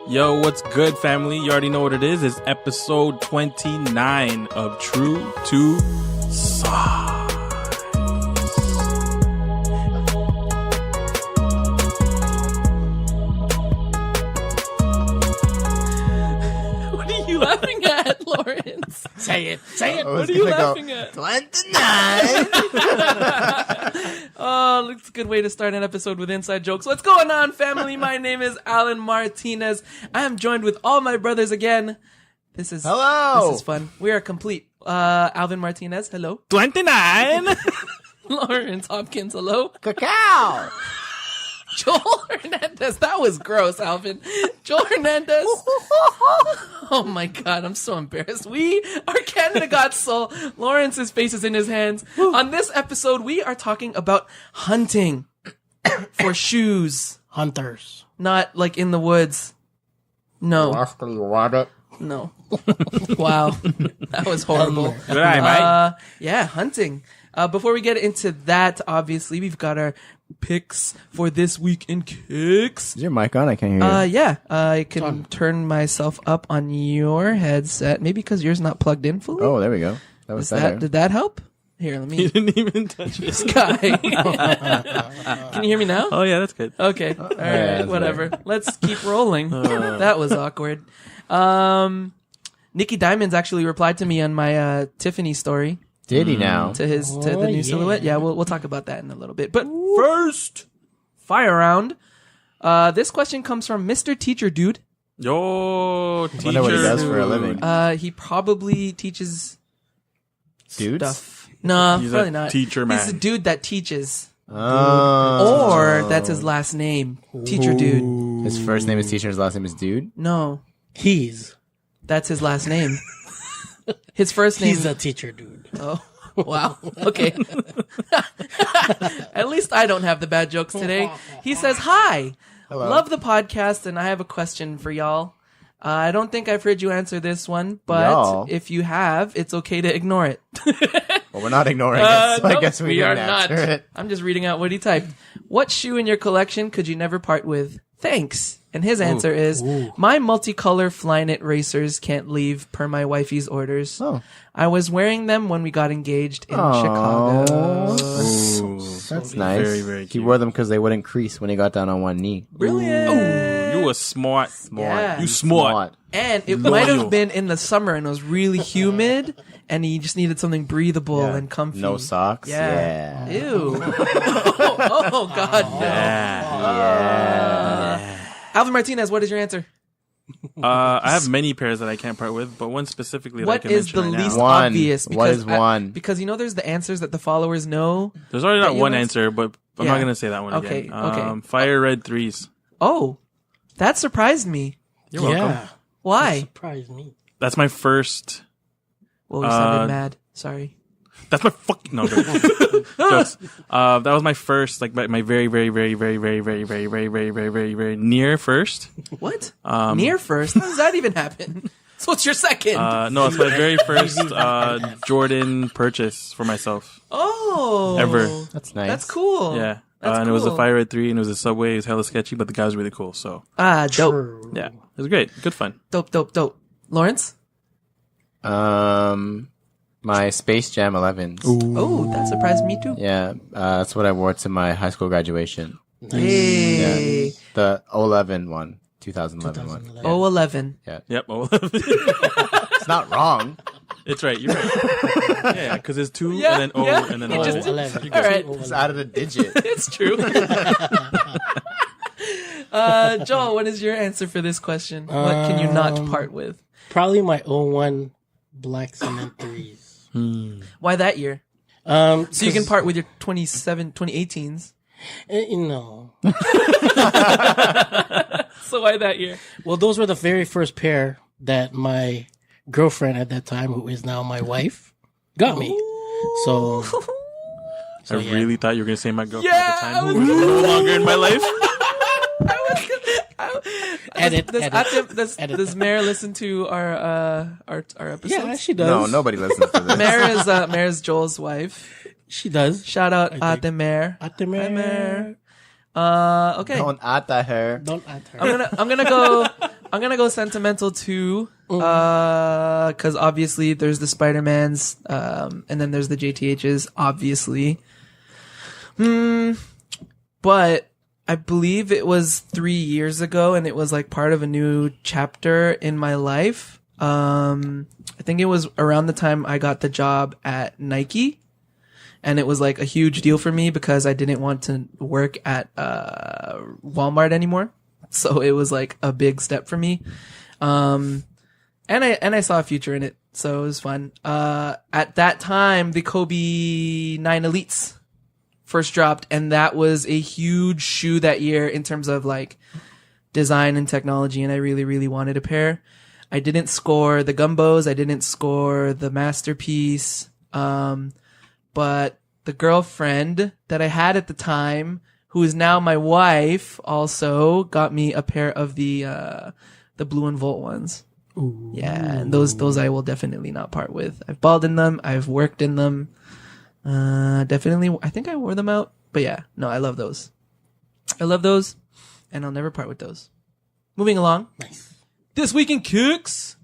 Yo, what's good, family? You already know what it is. It's episode 29 of True to Size. What are you laughing at, Lawrence? Say it. Say it. What are you laughing at? 29. Oh, that's a good way to start an episode with inside jokes. What's going on, family? My name is Alan Martinez. I am joined with all my brothers again. Hello. This is fun. We are complete. Alvin Martinez, hello. 29! Lawrence Hopkins, hello. Cacao. Joel Hernandez. That was gross, Alvin. Joel Hernandez. Oh my God, I'm so embarrassed. We are Canada Got Soul. Lawrence's face is in his hands. On this episode, we are talking about hunting for shoes. Hunters. Not like in the woods. No. You want it? No. Wow. That was horrible. Good eye, mate. Yeah, hunting. Before we get into that, obviously, we've got our picks for this week in kicks. Is your mic on? I can't hear you. Yeah, I can turn myself up on your headset. Maybe because yours not plugged in fully. Oh, there we go. That was better. Did that help? Here, let You me. didn't even touch This it. guy. Can you hear me now? Oh, yeah, that's good. Okay. All right. that's Whatever. Let's keep rolling. That was awkward. Nikki Diamonds actually replied to me on my Tiffany story. Did he now? To the new silhouette. Yeah, we'll talk about that in a little bit. But first, fire round. This question comes from Mr. Teacher Dude. Yo, I wonder what he does for a dude. living. He probably teaches Dudes? stuff. No, He's probably a not. teacher He's a man. dude that teaches. Oh. Or that's his last name. Teacher Dude. His first name is Teacher, his last name is Dude? No, He's that's his last name. His first name. a teacher, dude. Oh, wow. Okay. At least I don't have the bad jokes today. He says, hi. Hello. Love the podcast, and I have a question for y'all. I don't think I've heard you answer this one, but Y'all? if you have, it's okay to ignore it. Well, we're not ignoring it, so I Nope, guess we are didn't not. answer it. I'm just reading out what he typed. What shoe in your collection could you never part with? Thanks. And his answer is, my multicolor Flyknit racers can't leave per my wifey's orders. Oh. I was wearing them when we got engaged in Chicago. Ooh. That's nice. Very, very He cute. wore them because they wouldn't crease when he got down on one knee. Brilliant. You were smart. Yeah. You smart. And it Loyal. might have been in the summer and it was really humid and he just needed something breathable Yeah. and comfy. No socks? Yeah. Yeah. Ew. oh, God. No. Yeah. Alvin Martinez, what is your answer? I have many pairs that I can't part with, but one specifically that I What can is mention the right least now. One. obvious? What is one? Because you know there's the answers that the followers know. There's already that not you one know- answer, but I'm Yeah. not going to say that one Okay, again. okay. Fire red threes. Oh, that surprised me. You're welcome. Yeah. Why? Surprised me. That's my first. Well, you sounded mad. Sorry. That's my fucking no. Jokes. That was my first, like my very, very, very, very, very, very, very, very, very, very, very, very near first. What? Near first? How does that even happen? So what's your second? No, it's my very first Jordan purchase for myself oh. ever. That's nice. That's cool. Yeah, That's and it was a cool. Fire Red 3, and it was a Subway. It was hella sketchy, but the guy was really cool. So Ah, dope. True. yeah, it was great, good fun. Dope. Lawrence? My Space Jam 11s. Oh, that surprised me too. Yeah, that's what I wore to my high school graduation. Hey. The 11 one, 2011 one. 2011. Oh, 11. Yep, It's not wrong. it's right. You're right. Yeah, because it's 2 Yeah, and then O yeah. and then You O. just- 11. All right. Just added a digit. It's true. Joel, what is your answer for this question? What can you not part with? Probably my 01 black cement threes. Why that year? So you can part with your 2018s. No. So why that year? Well, those were the very first pair that my girlfriend at that time, who is now my wife, got me. So I yeah. really thought you were gonna say my girlfriend Yeah, at the I time, was who was no longer in my life. Edit. Does Mare listen to our episodes? Yeah, she does. No, nobody listens to this. Mare is Joel's wife. She does. Shout out I Ate Mare. Ate Hi, Mare. Mare. Okay. Don't at her. Don't at her. I'm gonna go. I'm gonna go sentimental too, because obviously there's the Spider-Mans, and then there's the JTHs, obviously. But I believe it was 3 years ago, and it was like part of a new chapter in my life. I think it was around the time I got the job at Nike, and it was like a huge deal for me because I didn't want to work at Walmart anymore. So it was like a big step for me. And I saw a future in it, so it was fun. At that time, the Kobe 9 Elites first dropped, and that was a huge shoe that year in terms of like design and technology, and I really, really wanted a pair. I didn't score the Gumbos, I didn't score the Masterpiece, but the girlfriend that I had at the time, who is now my wife, also got me a pair of the Blue and Volt ones. Ooh. Yeah, and those I will definitely not part with. I've balled in them, I've worked in them. Definitely, I think I wore them out. But yeah, no, I love those. I love those, and I'll never part with those. Moving along. Nice. This week in Kicks.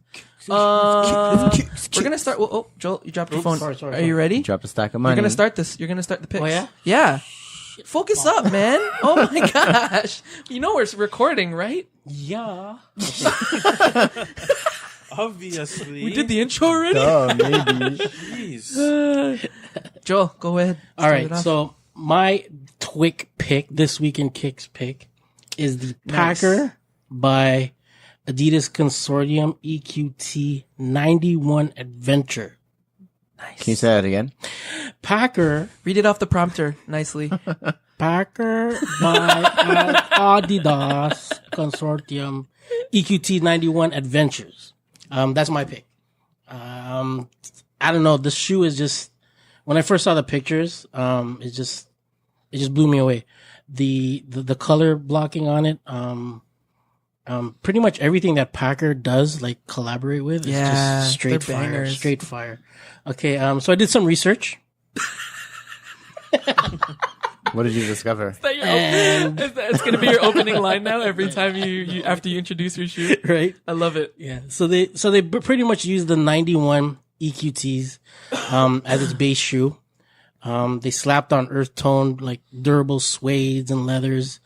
We're gonna start. Well, oh, Joel, you dropped your phone. Sorry. Are you ready? Drop a stack of money. You're gonna start this. You're gonna start the picks. Oh, yeah? Yeah. Focus up, man. Oh my gosh. You know we're recording, right? Yeah. Obviously. We did the intro already? Oh, maybe. Jeez. Joel, go ahead. All Start right. it off. So my Twix pick this week in Kicks pick is the Nice. Packer by Adidas Consortium EQT 91 Adventure. Nice. Can you say that again? Packer Read it off the prompter nicely. Packer by Adidas Consortium EQT 91 Adventures. That's my pick. I don't know. The shoe is just, when I first saw the pictures, it just blew me away. The color blocking on it, pretty much everything that Packer does, like collaborate with, is Yeah, just straight they're fire, bangers. straight fire. Okay. So I did some research. What did you discover? It's gonna be your opening line now every time you after you introduce your shoe. Right. I love it. Yeah. So they pretty much use the 91 EQTs, as its base shoe. They slapped on earth tone, like durable suedes and leathers,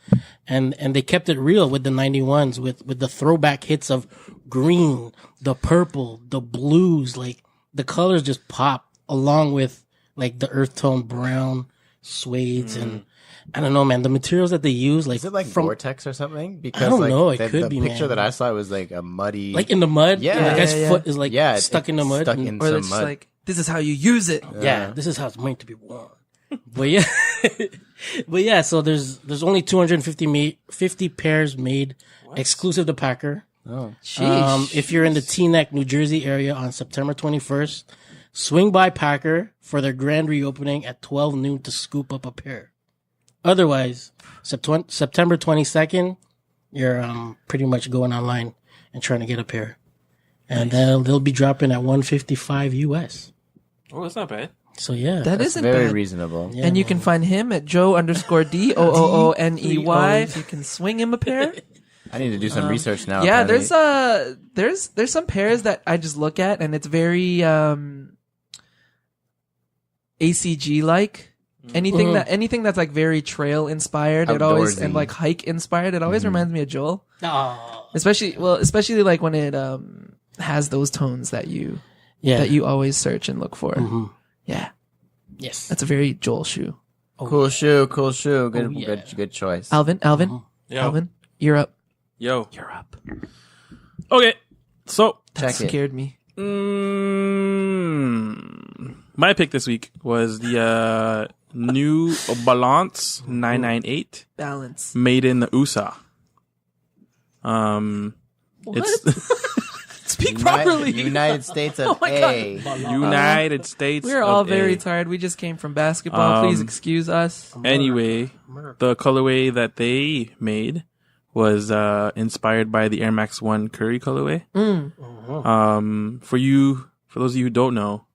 and they kept it real with the 91s with the throwback hits of green, the purple, the blues, like the colors just pop along with like the earth tone brown suedes and I don't know, man, the materials that they use, like Is it like from Vortex or something? Because I don't like, know, it the, could the be, picture man. that I saw was like a muddy, like in the mud. Yeah. the guy's Yeah. foot is like stuck in the mud. stuck and- in Or some it's mud. like, this is how you use it. Yeah, this is how it's meant to be worn. But yeah, so there's only 50 pairs made exclusive to Packer. Oh. Sheesh. If you're in the Teaneck, New Jersey area on September 21st, swing by Packer for their grand reopening at 12 noon to scoop up a pair. Otherwise, September 22nd, you're pretty much going online and trying to get a pair. And then they'll be dropping at $155 US. Oh, that's not bad. So yeah. That That's isn't very bad. reasonable. Yeah, And you man. can find him at Joe_DOOONEY. If you can swing him a pair. I need to do some research now. Yeah, apparently. there's some pairs that I just look at and it's very ACG like. Anything that's like very trail inspired, it always Outdoorsy. and like hike inspired, it always reminds me of Joel. Oh. Especially like when it has those tones that you always search and look for. Mhm. Yeah, Yes. that's a very Joel shoe. Cool shoe. Good, yeah. good choice. Alvin, Yo. Alvin, you're up. Yo. You're up. Okay. So, That Check it. scared me. my pick this week was the New Balance 998 Balance. made in the USA. It's Speak properly. United States of Oh my A. United States. We're all of very A. tired. We just came from basketball. Please Um, excuse us. Anyway, the colorway that they made was inspired by the Air Max 1 Curry colorway. For those of you who don't know,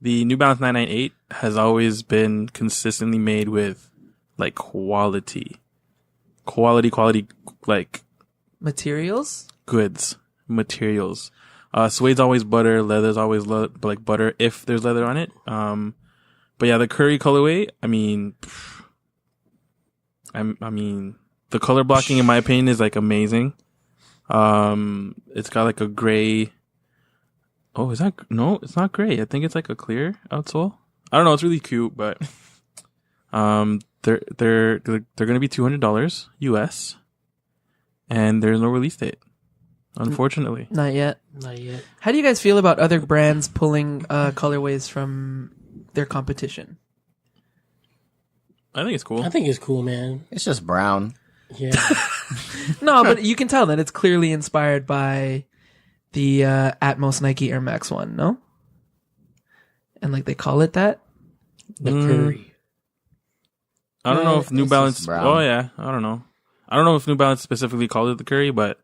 the New Balance 998 has always been consistently made with like quality, like Materials? goods, materials. Suede's always butter, leather's always like butter if there's leather on it. But yeah, the curry colorway, I mean, the color blocking in my opinion is like amazing. It's got like a gray. Oh, no, it's not gray. I think it's like a clear outsole. I don't know. It's really cute, but, they're going to be $200 US and there's no release date. Unfortunately. Not yet. Not yet. How do you guys feel about other brands pulling colorways from their competition? I think it's cool. I think it's cool, man. It's just brown. Yeah. No, but you can tell that it's clearly inspired by the Atmos Nike Air Max 1, no? And like they call it that? The curry. I don't know if New it's Balance. just brown. Oh yeah, I don't know. I don't know if New Balance specifically called it the curry, but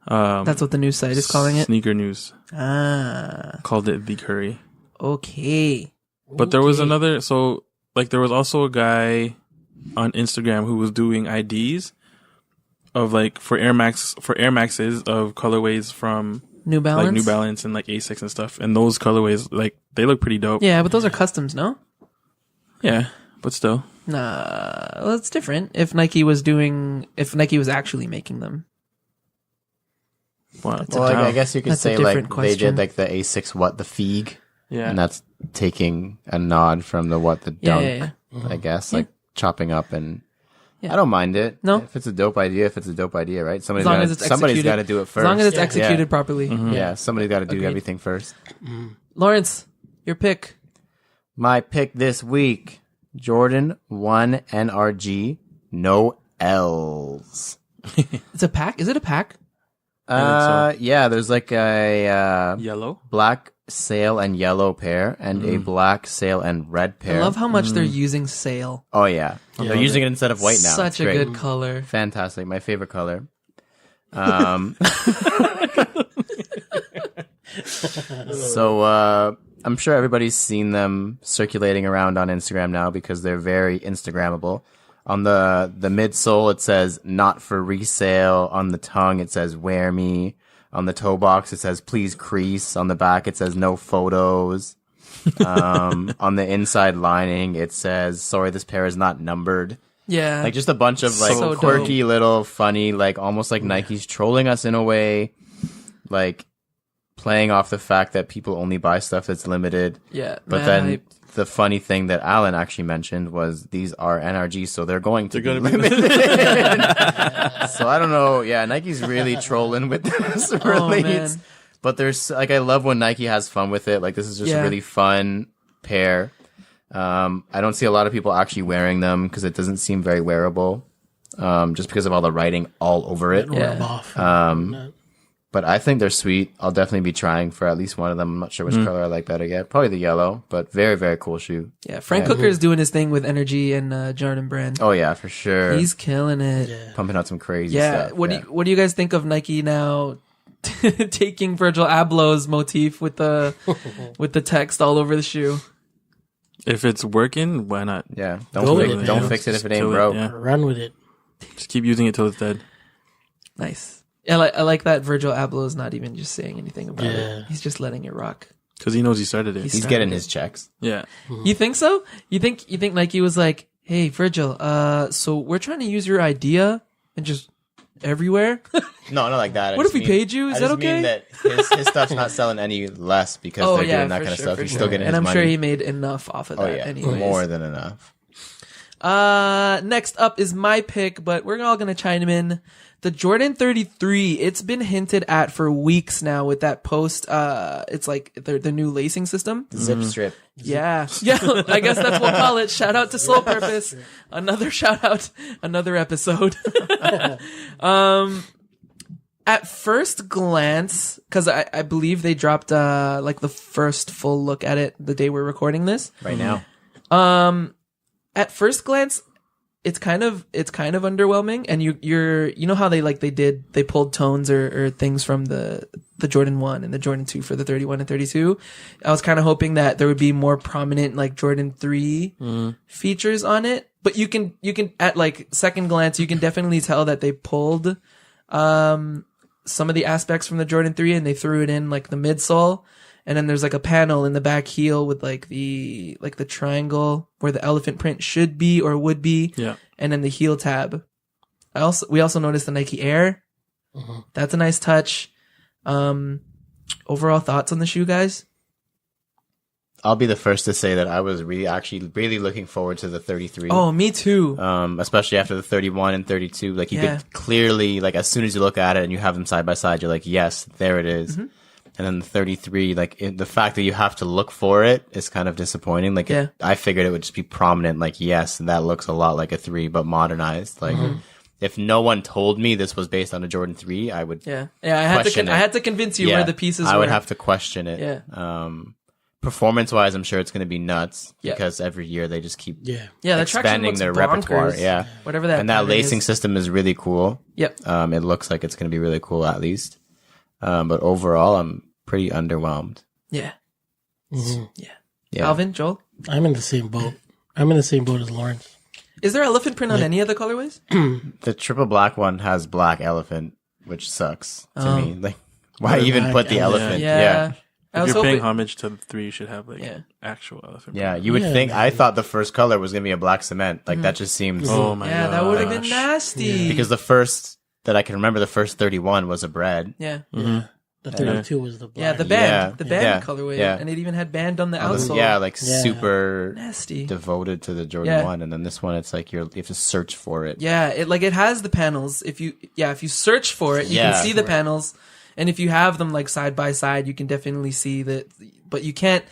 That's what the news site is calling it? Sneaker News Ah, called it the curry. okay. But there was another. So like there was also a guy on Instagram who was doing IDs of like for Air Maxes of colorways from New Balance? like New Balance and like Asics and stuff, and those colorways like they look pretty dope. Yeah, but those are customs, no? Yeah, but still. Nah, well, it's different. If Nike was actually making them. Wow. Well, I guess you could That's a say like different they question. did like the A6 what the Feig, Yeah. and that's taking a nod from the what the Yeah, dunk. yeah, yeah. I guess like chopping up and. Yeah. I don't mind it. No? If it's a dope idea, right? As long as it's Somebody's executed. got to do it first. As long as it's Yeah. executed properly. Yeah, somebody's got to do Agreed. everything first. Lawrence, your pick. My pick this week, Jordan 1 NRG, no L's. It's a pack? Is it a pack? Yeah, there's like a Yellow. black sail and yellow pair and a black sail and red pair. I love how much they're using sail. Oh yeah, they're using it instead of white now. Such It's a great. good color. Fantastic, my favorite color. So I'm sure everybody's seen them circulating around on Instagram now because they're very Instagrammable. On the midsole it says "not for resale." On the tongue it says "wear me." On the toe box it says "please crease." On the back it says "no photos." On the inside lining it says "sorry, this pair is not numbered." Yeah. Like just a bunch of like So quirky little funny, like almost like Nike's trolling us in a way, like playing off the fact that people only buy stuff that's limited. yeah. But then the funny thing that Alan actually mentioned was these are NRGs, so they're going to be limited. So I don't know. Yeah, Nike's really trolling with this release. man. But there's like I love when Nike has fun with it. Like this is just Yeah. a really fun pair. I don't see a lot of people actually wearing them because it doesn't seem very wearable. Just because of all the writing all over it. Yeah. Rub off. But I think they're sweet. I'll definitely be trying for at least one of them. I'm not sure which color I like better yet. Probably the yellow, but very, very cool shoe. Yeah, Frank Hooker is doing his thing with Energy and Jordan Brand. Oh yeah, for sure. He's killing it. Yeah. Pumping out some crazy Yeah. stuff. What do you guys think of Nike now taking Virgil Abloh's motif with the text all over the shoe? If it's working, why not? Yeah. Go Don't with fix, it, don't man. fix it if it ain't Kill it, broke. yeah. Run with it. Just keep using it till it's dead. Nice. I like that Virgil Abloh is not even just saying anything about Yeah. it. He's just letting it rock. Because he knows he started it. He's getting his checks. Yeah. You think so? You think Nike was like, "Hey, Virgil, so we're trying to use your idea and just everywhere." No, not like that. I What just if we paid you? Is I that just okay? mean that his stuff's not selling any less because they're doing that kind of stuff. for He's sure. still getting and his I'm money. sure he made enough off of Oh that. yeah, anyways. more than enough. Next up is my pick, but we're all gonna chime in. The Jordan 33. It's been hinted at for weeks now with that post. It's like the new lacing system. Zip strip. Yeah. I guess that's what we'll call it. Shout out to Soul Purpose. Another shout out. Another episode. At first glance, because I believe they dropped like the first full look at it the day we're recording this. Right now. At first glance, it's kind of underwhelming, and you know how they pulled tones or things from the Jordan 1 and the Jordan 2 for the 31 and 32. I was kind of hoping that there would be more prominent like Jordan 3 features on it, but you can at like second glance you can definitely tell that they pulled some of the aspects from the Jordan 3 and they threw it in like the midsole. And then there's like a panel in the back heel with like the triangle where the elephant print should be or would be. Yeah. And then the heel tab. We also noticed the Nike Air. Mm-hmm. That's a nice touch. Overall thoughts on the shoe, guys? I'll be the first to say that I was really looking forward to the 33. Oh, me too. Especially after the 31 and 32. Like, you could clearly, like, as soon as you look at it and you have them side by side, you're like, yes, there it is. Mm-hmm. And then the 33, like, the fact that you have to look for it is kind of disappointing. Like, I figured it would just be prominent. Like, yes, that looks a lot like a 3, but modernized. Like, if no one told me this was based on a Jordan 3, I would I had to convince you where the pieces were. I would have to question it. Yeah. Performance-wise, I'm sure it's going to be nuts because every year they just keep the expanding their repertoire. Yeah. Whatever that. And that lacing system is really cool. Yep. It looks like it's going to be really cool at least. But overall, I'm pretty underwhelmed. Yeah. Mm-hmm. Yeah. Alvin, Joel? I'm in the same boat. I'm in the same boat as Lawrence. Is there elephant print on any of the colorways? The triple black one has black elephant, which sucks to me. Like, why even put the elephant? Yeah. If you're paying homage to the 3, you should have like actual elephant. Yeah, you would think. I thought the first color was gonna be a black cement. Like that just seems. Oh my god. Yeah, that would have been nasty. Because the first that I can remember, the first 31 was a bread. Yeah. Mm-hmm. The 32 was the black. Yeah, the band. The band colorway. Yeah. And it even had band on the outsole. Yeah, like super nasty. Devoted to the Jordan 1. And then this one, it's like you have to search for it. Yeah, it has the panels. If you search for it, you can see the panels. And if you have them like side by side, you can definitely see that. But you can't,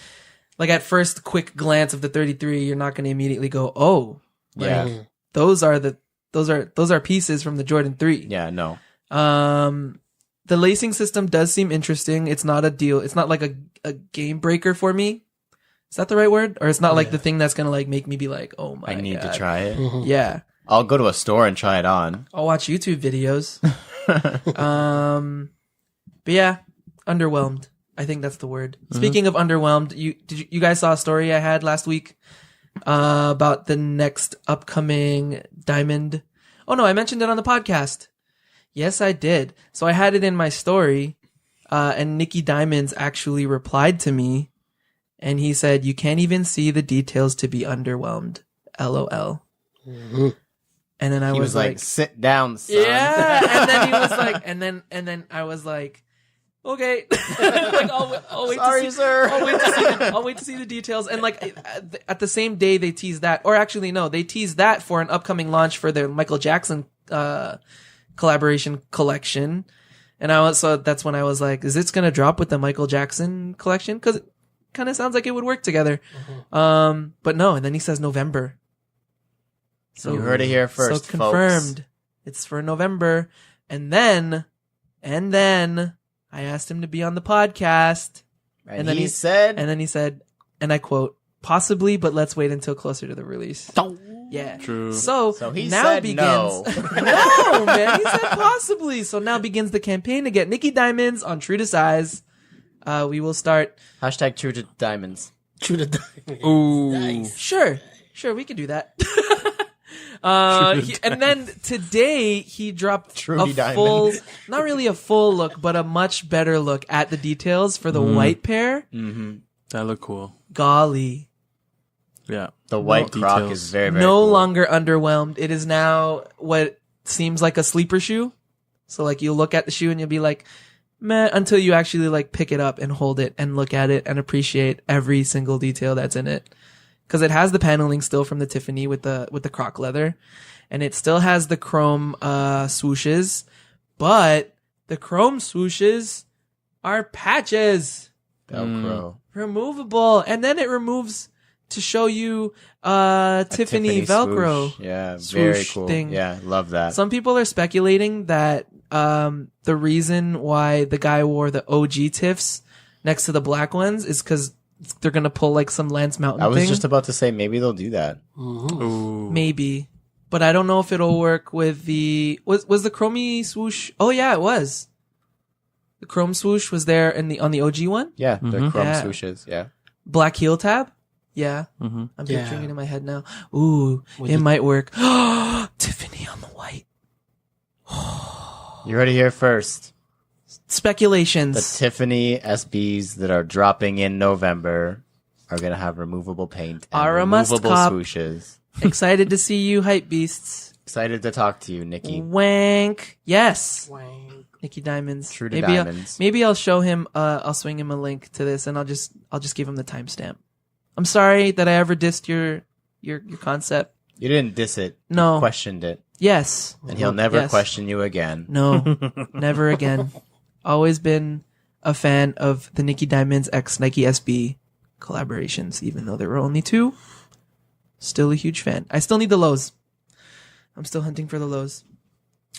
like at first quick glance of the 33, you're not going to immediately go, oh, like, those are pieces from the Jordan 3. Yeah, no. The lacing system does seem interesting. It's not a deal. It's not like a game breaker for me. Is that the right word? Or it's not like the thing that's going to like make me be like, oh my God. I need to try it. Mm-hmm. Yeah. I'll go to a store and try it on. I'll watch YouTube videos. But yeah, underwhelmed. I think that's the word. Speaking of underwhelmed, you guys saw a story I had last week about the next upcoming diamond. Oh no, I mentioned it on the podcast. Yes, I did. So I had it in my story, and Nicky Diamonds actually replied to me, and he said, "You can't even see the details to be underwhelmed." LOL. Mm-hmm. And then he was like, "Sit down, son." Yeah, and then he was like, and then I was like, okay, like I'll wait. Sorry, to see, sir. I'll wait to see the details. And like at the same day they teased that, or actually no, they teased that for an upcoming launch for their Michael Jackson collaboration collection. And that's when I was like, is this gonna drop with the Michael Jackson collection? Because it kind of sounds like it would work together. Mm-hmm. But no, and then he says November. So you heard it here first, so confirmed. Folks. It's for November. And then I asked him to be on the podcast. And then he said, and I quote, possibly, but let's wait until closer to the release. Yeah. True. So he now said begins. no. No, man. He said possibly. So now begins the campaign to get Nicky Diamonds on True to Size. We will start. # True to Diamonds. True to Diamonds. Ooh. Nice. Sure, we could do that. And then today he dropped Trudy a full, Diamond. not really a full look, but a much better look at the details for the white pair. Mm-hmm. That looked cool. Golly. Yeah. The white croc details. is very, very No cool. longer underwhelmed. It is now what seems like a sleeper shoe. So like you look at the shoe and you'll be like, meh, until you actually like pick it up and hold it and look at it and appreciate every single detail that's in it. Cause it has the paneling still from the Tiffany with the croc leather, and it still has the chrome, swooshes, but the chrome swooshes are patches. Velcro. Removable. And then it removes to show you, Tiffany Velcro. Swoosh. Yeah. Very swoosh cool. thing. Yeah. Love that. Some people are speculating that, the reason why the guy wore the OG Tiffs next to the black ones is cause they're gonna pull like some Lance Mountain I was thing. just about to say maybe they'll do that. Mm-hmm. Ooh. Maybe. But I don't know if it'll work with the was the chromey swoosh. Oh yeah, it was. The chrome swoosh was there on the OG one. Yeah, the chrome Yeah. swooshes. Yeah. Black heel tab. Yeah. Mm-hmm. I'm Yeah. picturing it in my head now. Ooh, With it the- might work. Tiffany on the white. You heard it here first. The speculations. Tiffany SBs that are dropping in November are going to have removable paint and Are a must removable cop. swooshes. Excited to see you, hype beasts. Excited to talk to you, Nikki. Wank. Yes. Wank. Nikki Diamonds. True to maybe diamonds. Maybe I'll show him. I'll swing him a link to this, and I'll just give him the timestamp. I'm sorry that I ever dissed your concept. You didn't diss it. No. You questioned it. Yes. And he'll never Yes. question you again. No. Never again. Always been a fan of the Nikki Diamonds x Nike SB collaborations, even though there were only 2. Still a huge fan. I still need the lows. I'm still hunting for the lows.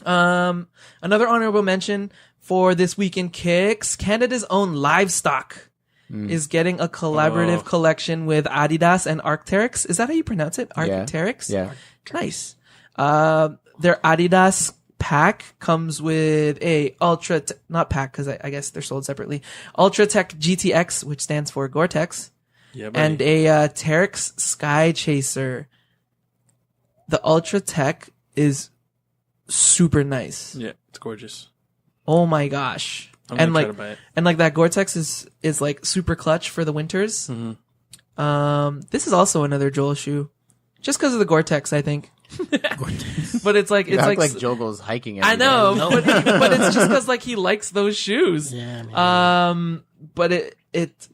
Another honorable mention for this weekend kicks. Canada's own Livestock is getting a collaborative collection with Adidas and Arc'teryx. Is that how you pronounce it? Arc'teryx? Yeah. Nice. Their Adidas pack comes with a not pack, because I guess they're sold separately. Ultra Tech GTX, which stands for Gore-Tex, Yeah, buddy. and a Teryx Sky Chaser. The Ultra Tech is super nice. Yeah, it's gorgeous. Oh my gosh. I'm And gonna try like, to buy it. and like that Gore-Tex is like super clutch for the winters. Mm-hmm. This is also another Joel shoe, just because of the Gore-Tex, I think. But it's like, You it's act like, like Joe goes hiking every I know, day. but it's just because like he likes those shoes. Yeah, man. But it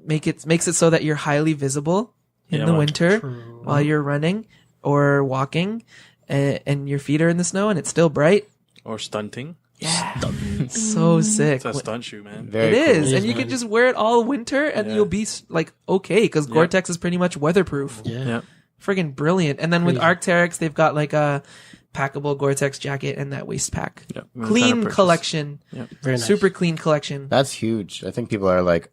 makes it so that you're highly visible in Yeah, the man. winter True. while you're running or walking, and your feet are in the snow and it's still bright. Or stunting. Yeah, so sick. It's a stunt shoe, man. It Very cool. is, and you can just wear it all winter, and Yeah. you'll be like okay, because Gore-Tex is pretty much weatherproof. Yeah. Yeah. Friggin' brilliant. And then with Crazy. Arc'teryx, they've got like a packable Gore-Tex jacket and that waist pack. Yeah. I'm gonna try to Clean purchase. collection, Very nice. super clean collection. That's huge. I think people are like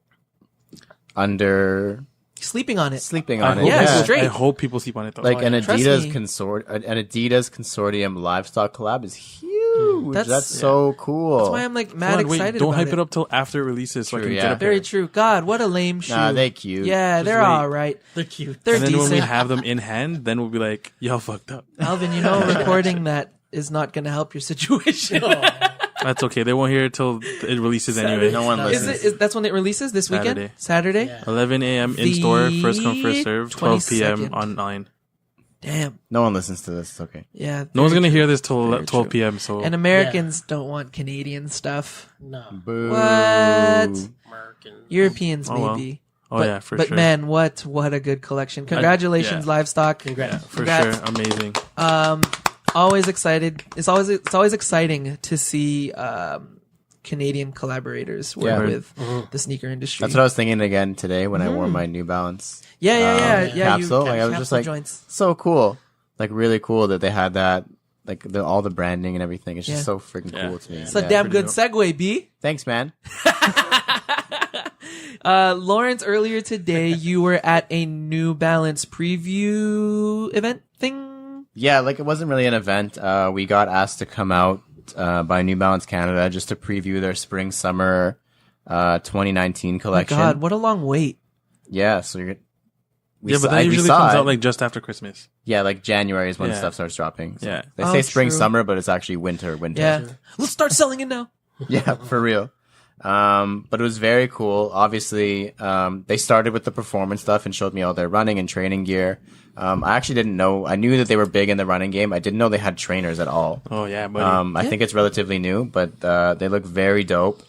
under Sleeping on it. sleeping I on it. hope Yeah, people- straight. I hope people sleep on it though. Like an Trust Adidas me. Adidas consortium livestock collab is huge. That's- That's so cool. That's why I'm like mad Hold on, excited don't about hype it. it up till after it releases so I True, can yeah. get a Very pair. true. God, what a lame shoe. Nah, they cute. Yeah, they're wait. all right. They're cute. They're And then when we decent. have them in hand, then we'll be like, y'all fucked up. Alvin, you know, recording that is not going to help your situation. That's okay. They won't hear it till it releases anyway. No one Is listens. it? That's when it releases this weekend. Saturday. Yeah. 11 a.m. in store, first come, first The serve. 12 p.m. 22nd. online. Damn. No one listens to this. It's okay. Yeah. No one's very gonna true. hear this till Very 12 true. p.m. So And Americans don't want Canadian stuff. No. Boo. What? American. Europeans Oh, well. maybe. oh but, yeah, for but sure. man, what a good collection! Congratulations, yeah. Livestock. Congrats. For Congrats. sure, amazing. Always excited. It's always exciting to see Canadian collaborators work Yeah. with the sneaker industry. That's what I was thinking again today when I wore my New Balance yeah. capsule. Like, I was just capsule like, joints. so cool. Like really cool that they had that. Like all the branding and everything. It's just Yeah. so freaking Yeah. cool to me. It's a Yeah. damn pretty good segue, B. Thanks, man. Lawrence, earlier today you were at a New Balance preview event thing. Yeah, like it wasn't really an event. We got asked to come out by New Balance Canada just to preview their spring summer 2019 Oh my collection. God, what a long wait. Yeah, so you're. Yeah, but that we usually saw comes it. out like just after Christmas. Yeah, like January is when Yeah. stuff starts dropping. So Yeah. they Oh, say spring true. summer, but it's actually winter. Yeah, let's start selling it now. Yeah, for real. But it was very cool. Obviously, they started with the performance stuff and showed me all their running and training gear. I actually didn't know. I knew that they were big in the running game. I didn't know they had trainers at all. Oh yeah, buddy. I think it's relatively new, but they look very dope.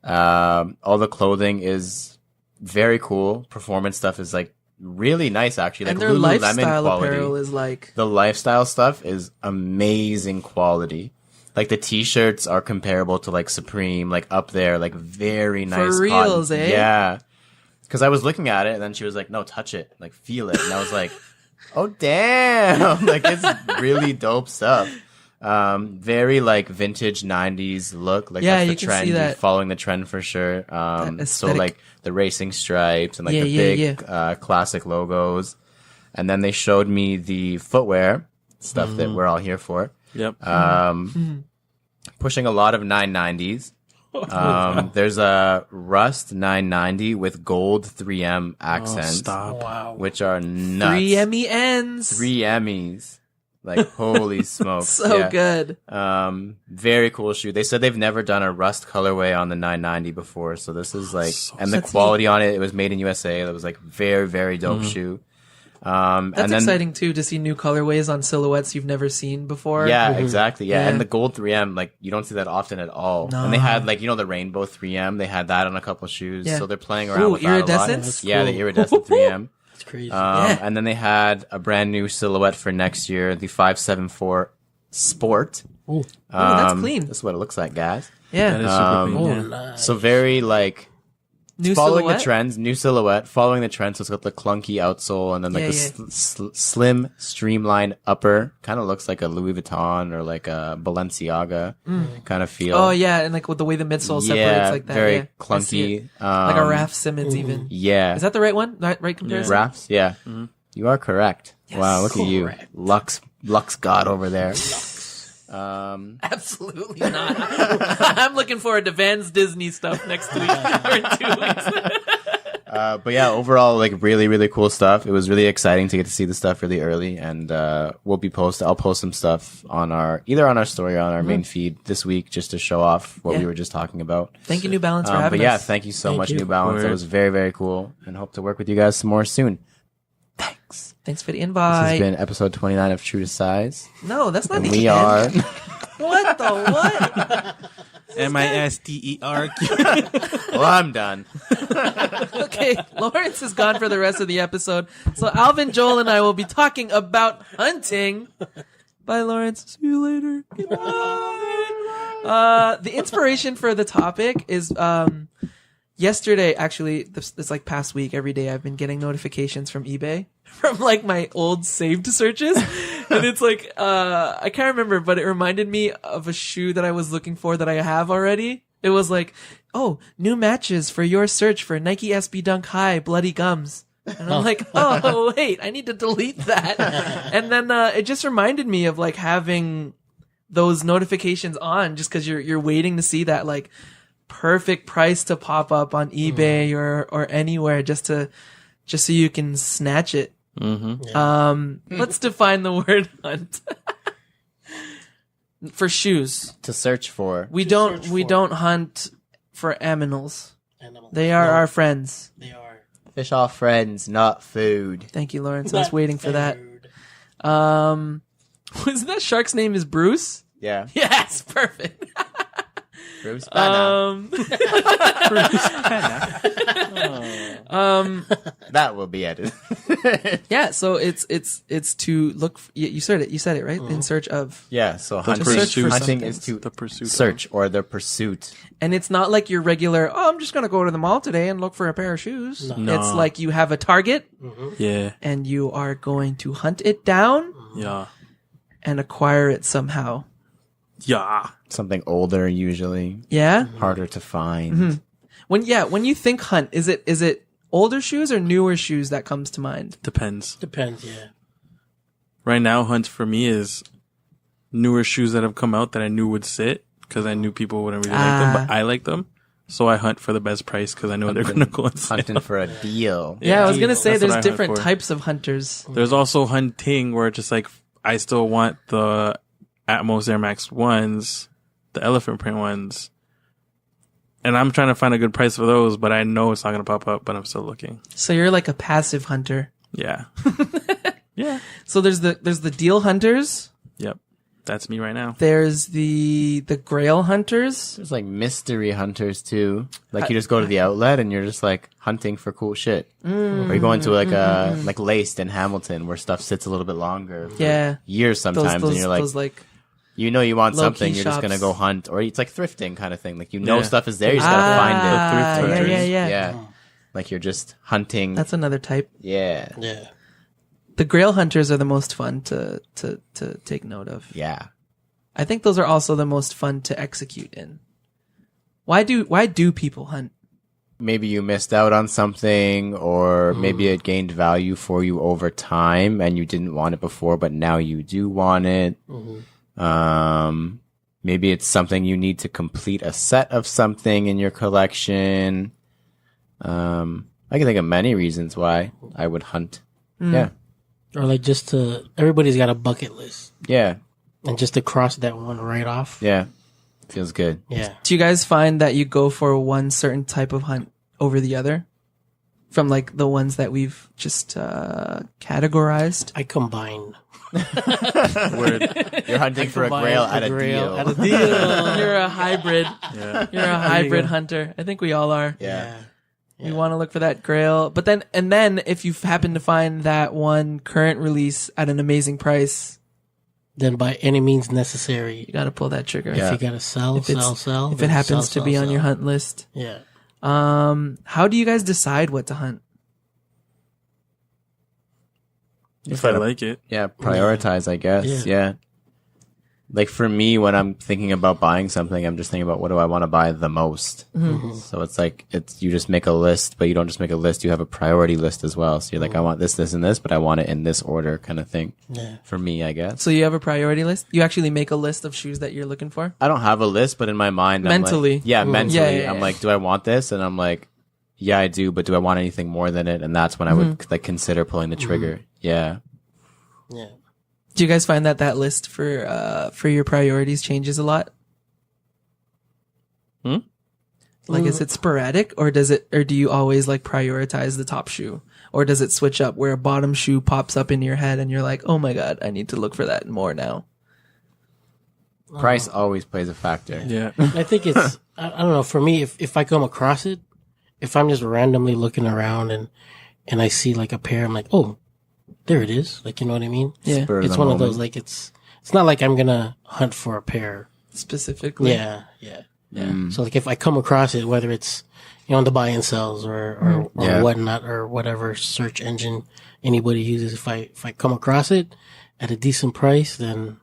All the clothing is very cool. Performance stuff is like really nice, actually. Like And their Lululemon lifestyle quality. apparel is like The lifestyle stuff is amazing quality. Like the t-shirts are comparable to like Supreme, like up there, like very nice. reals, cotton. eh? Yeah. Cause I was looking at it and then she was like, no, touch it, like feel it. And I was like, oh damn. Like it's really dope stuff. Very like vintage 90s look. Like Yeah, that's the you can trend. see You're that. following the trend for sure. So aesthetic. like the racing stripes and like Yeah, the yeah, big classic logos. And then they showed me the footwear stuff that we're all here for. yep. Pushing a lot of 990s. There's a Rust 990 with gold 3M Oh, accents, stop. Wow. which are nuts. 3 MENs. 3 Emmys. Like, holy smokes. So yeah. good. Very cool shoe. They said they've never done a rust colorway on the 990 before. So this is like, and the quality on it was made in USA. That was like very, very dope shoe. That's and then, exciting too, to see new colorways on silhouettes you've never seen before. Yeah, exactly. Yeah. Yeah. And the gold 3M, like, you don't see that often at all. No. And they had, like, you know, the rainbow 3M. They had that on a couple shoes. Yeah. So they're playing around with that a lot. Iridescence? Yeah, the Cool. iridescent 3M. It's crazy. And then they had a brand new silhouette for next year, the 574 Sport. Ooh. that's clean. This is what it looks like, guys. Yeah. That is super clean. Oh, Yeah. nice. So very, like, New following silhouette. the trends, new silhouette, following the trends. So it's got the clunky outsole and then like Yeah, the slim, streamlined upper. Kind of looks like a Louis Vuitton or like a Balenciaga kind of feel. Oh yeah, and like with the way the midsole separates like that. very Yeah. I see it. clunky. Like a Raf Simmons even. Yeah. Is that the right one? Right comparison? Raps? Yeah. You are correct. Wow, look at you. Correct. Lux God over there. Absolutely not. I'm looking forward to Van's Disney stuff next week or in 2 weeks. But yeah, overall, like really, really cool stuff. It was really exciting to get to see the stuff really early, and I'll post some stuff on either on our story or on our main feed this week just to show off what we were just talking about. Thank you, New Balance, for having But yeah, us. thank you so Thank much, you. New Balance. That Word. was very, very cool, and hope to work with you guys some more soon. Thanks. Thanks for the This has invite. been episode 29 of True to Size, No, that's not and the we end. are. What the what? MISTERQ. Well, I'm done. Okay, Lawrence is gone for the rest of the episode. So Alvin, Joel, and I will be talking about hunting. Bye, Lawrence. See you later. Goodbye. The inspiration for the topic is yesterday, actually, this like past week, every day I've been getting notifications from eBay from like my old saved searches. And it's like, I can't remember, but it reminded me of a shoe that I was looking for that I have already. It was like, oh, new matches for your search for Nike SB Dunk High Bloody Gums. And I'm like, oh, wait, I need to delete that. And then, it just reminded me of like having those notifications on just cause you're waiting to see that like perfect price to pop up on eBay or anywhere just so you can snatch it. Let's define the word hunt. For shoes. To search for. We don't hunt for aminals. Animals. They are our friends. They are. Fish are friends, not food. Thank you, Lawrence. I was waiting for that. Food. Wasn't that shark's name is Bruce? Yeah. Yes, perfect. Bruce Banner. That will be edited. Yeah, so it's to look. You said it right. In search of, Yeah, so search hunting, for hunting something. is to The pursuit. search or the pursuit. and it's not like your regular. Oh, I'm just gonna go to the mall today and look for a pair of shoes. No. It's like you have a target Yeah. and you are going to hunt it down Yeah. and acquire it somehow. Yeah. Something older usually, Yeah. harder to find. When you think hunt, is it older shoes or newer shoes that comes to mind? Depends. Depends, yeah. Right now, hunt for me is newer shoes that have come out that I knew would sit because I knew people wouldn't really like them, but I like them. So I hunt for the best price because I know they're going to go on sale. Hunting for a deal. Yeah, I was gonna say That's what I there's hunt different for. types of hunters. There's also hunting where it's just like I still want the Atmos Air Max ones, the elephant print ones, and I'm trying to find a good price for those, but I know it's not going to pop up, but I'm still looking. So you're like a passive hunter. Yeah. Yeah. So there's the deal hunters. Yep. That's me right now. There's the grail hunters. There's like mystery hunters too. Like you just go to the outlet and you're just like hunting for cool shit. Or you go into like like Laced in Hamilton where stuff sits a little bit longer. For Yeah. years sometimes, Those and you're like, those like you know, you want low-key something, you're just gonna shops. go hunt, or it's like thrifting kind of thing. Like you know, Yeah. stuff is there, you just gotta find it. The thrift hunters. yeah. Like you're just hunting. That's another type. yeah, Yeah. The grail hunters are the most fun to take note of. yeah. I think those are also the most fun to execute in. Why do people hunt? Maybe you missed out on something, or maybe it gained value for you over time, and you didn't want it before, but now you do want it. Maybe it's something you need to complete a set of something in your collection. I can think of many reasons why I would hunt. Yeah. Or like just to, everybody's got a bucket list. Yeah. And just to cross that one right off. Yeah. Feels good. Yeah. Do you guys find that you go for one certain type of hunt over the other? From like the ones that we've just categorized? I combine. You're hunting for a grail at a deal. At a deal. You're a hybrid. Yeah. You're a hybrid hunter. I think we all are. Yeah. You want to look for that grail. But then if you happen to find that one current release at an amazing price, Then by any means necessary. you got to pull that trigger. If you gotta sell. If it then happens sell, to be sell, on your sell. hunt list. Yeah. How do you guys decide what to hunt? If I like it. Yeah, prioritize, I guess. Yeah. Yeah. Like for me, when I'm thinking about buying something, I'm just thinking about what do I want to buy the most. So it's like, you just make a list, but you don't just make a list. You have a priority list as well. So you're like, I want this, this, and this, but I want it in this order kind of thing. Yeah. For me, I guess. So you have a priority list? You actually make a list of shoes that you're looking for? I don't have a list, but in my mind, Mentally. I'm like, mentally, Yeah. I'm like, do I want this? And I'm like, yeah, I do, but do I want anything more than it? And that's when I would like consider pulling the trigger. Yeah. Yeah. Do you guys find that list for your priorities changes a lot? Like, is it sporadic, or do you always like prioritize the top shoe, or does it switch up where a bottom shoe pops up in your head and you're like, oh my god, I need to look for that more now? Price always plays a factor. Yeah. I think it's, I don't know, for me, if I come across it, if I'm just randomly looking around and I see like a pair, I'm like, oh, there it is. Like, you know what I mean? Yeah, Spur of It's the one of moment. those, like, it's not like I'm gonna hunt for a pair. specifically. Yeah. So like if I come across it, whether it's, on the buy and sells or Yeah. whatnot, or whatever search engine anybody uses, if I come across it at a decent price, then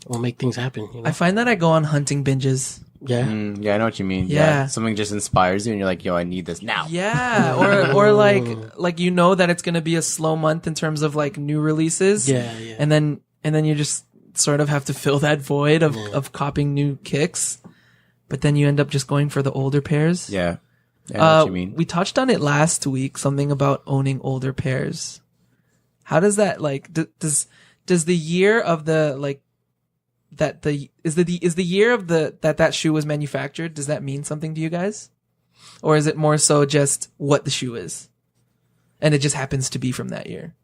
we'll make things happen. I find that I go on hunting binges. Yeah. Yeah, I know what you mean. Yeah. Something just inspires you and you're like, yo, I need this now. Yeah, or like that it's gonna be a slow month in terms of like new releases. Yeah. and then you just sort of have to fill that void of copying new kicks, but then you end up just going for the older pairs. Yeah. I know what you mean. We touched on it last week, something about owning older pairs. How does that like does the year of the like that the is the year of that shoe was manufactured, does that mean something to you guys, or is it more so just what the shoe is and it just happens to be from that year?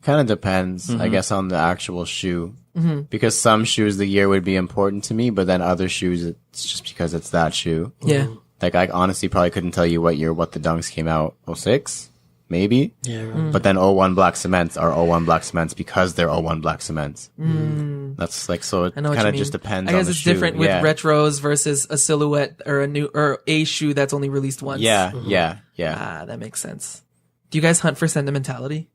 Kind of depends, I guess, on the actual shoe. Because some shoes, the year would be important to me, but then other shoes, it's just because it's that shoe. Yeah. Like, I honestly probably couldn't tell you what year what the Dunks came out. 06? Maybe? Yeah. Right. But then 01 black cements are 01 black cements because they're 01 black cements. That's like, so it I know what kind you of mean. just depends I on guess the it's shoe. different with Yeah. retros versus a silhouette or a shoe that's only released once. Yeah, yeah. Ah, that makes sense. Do you guys hunt for sentimentality?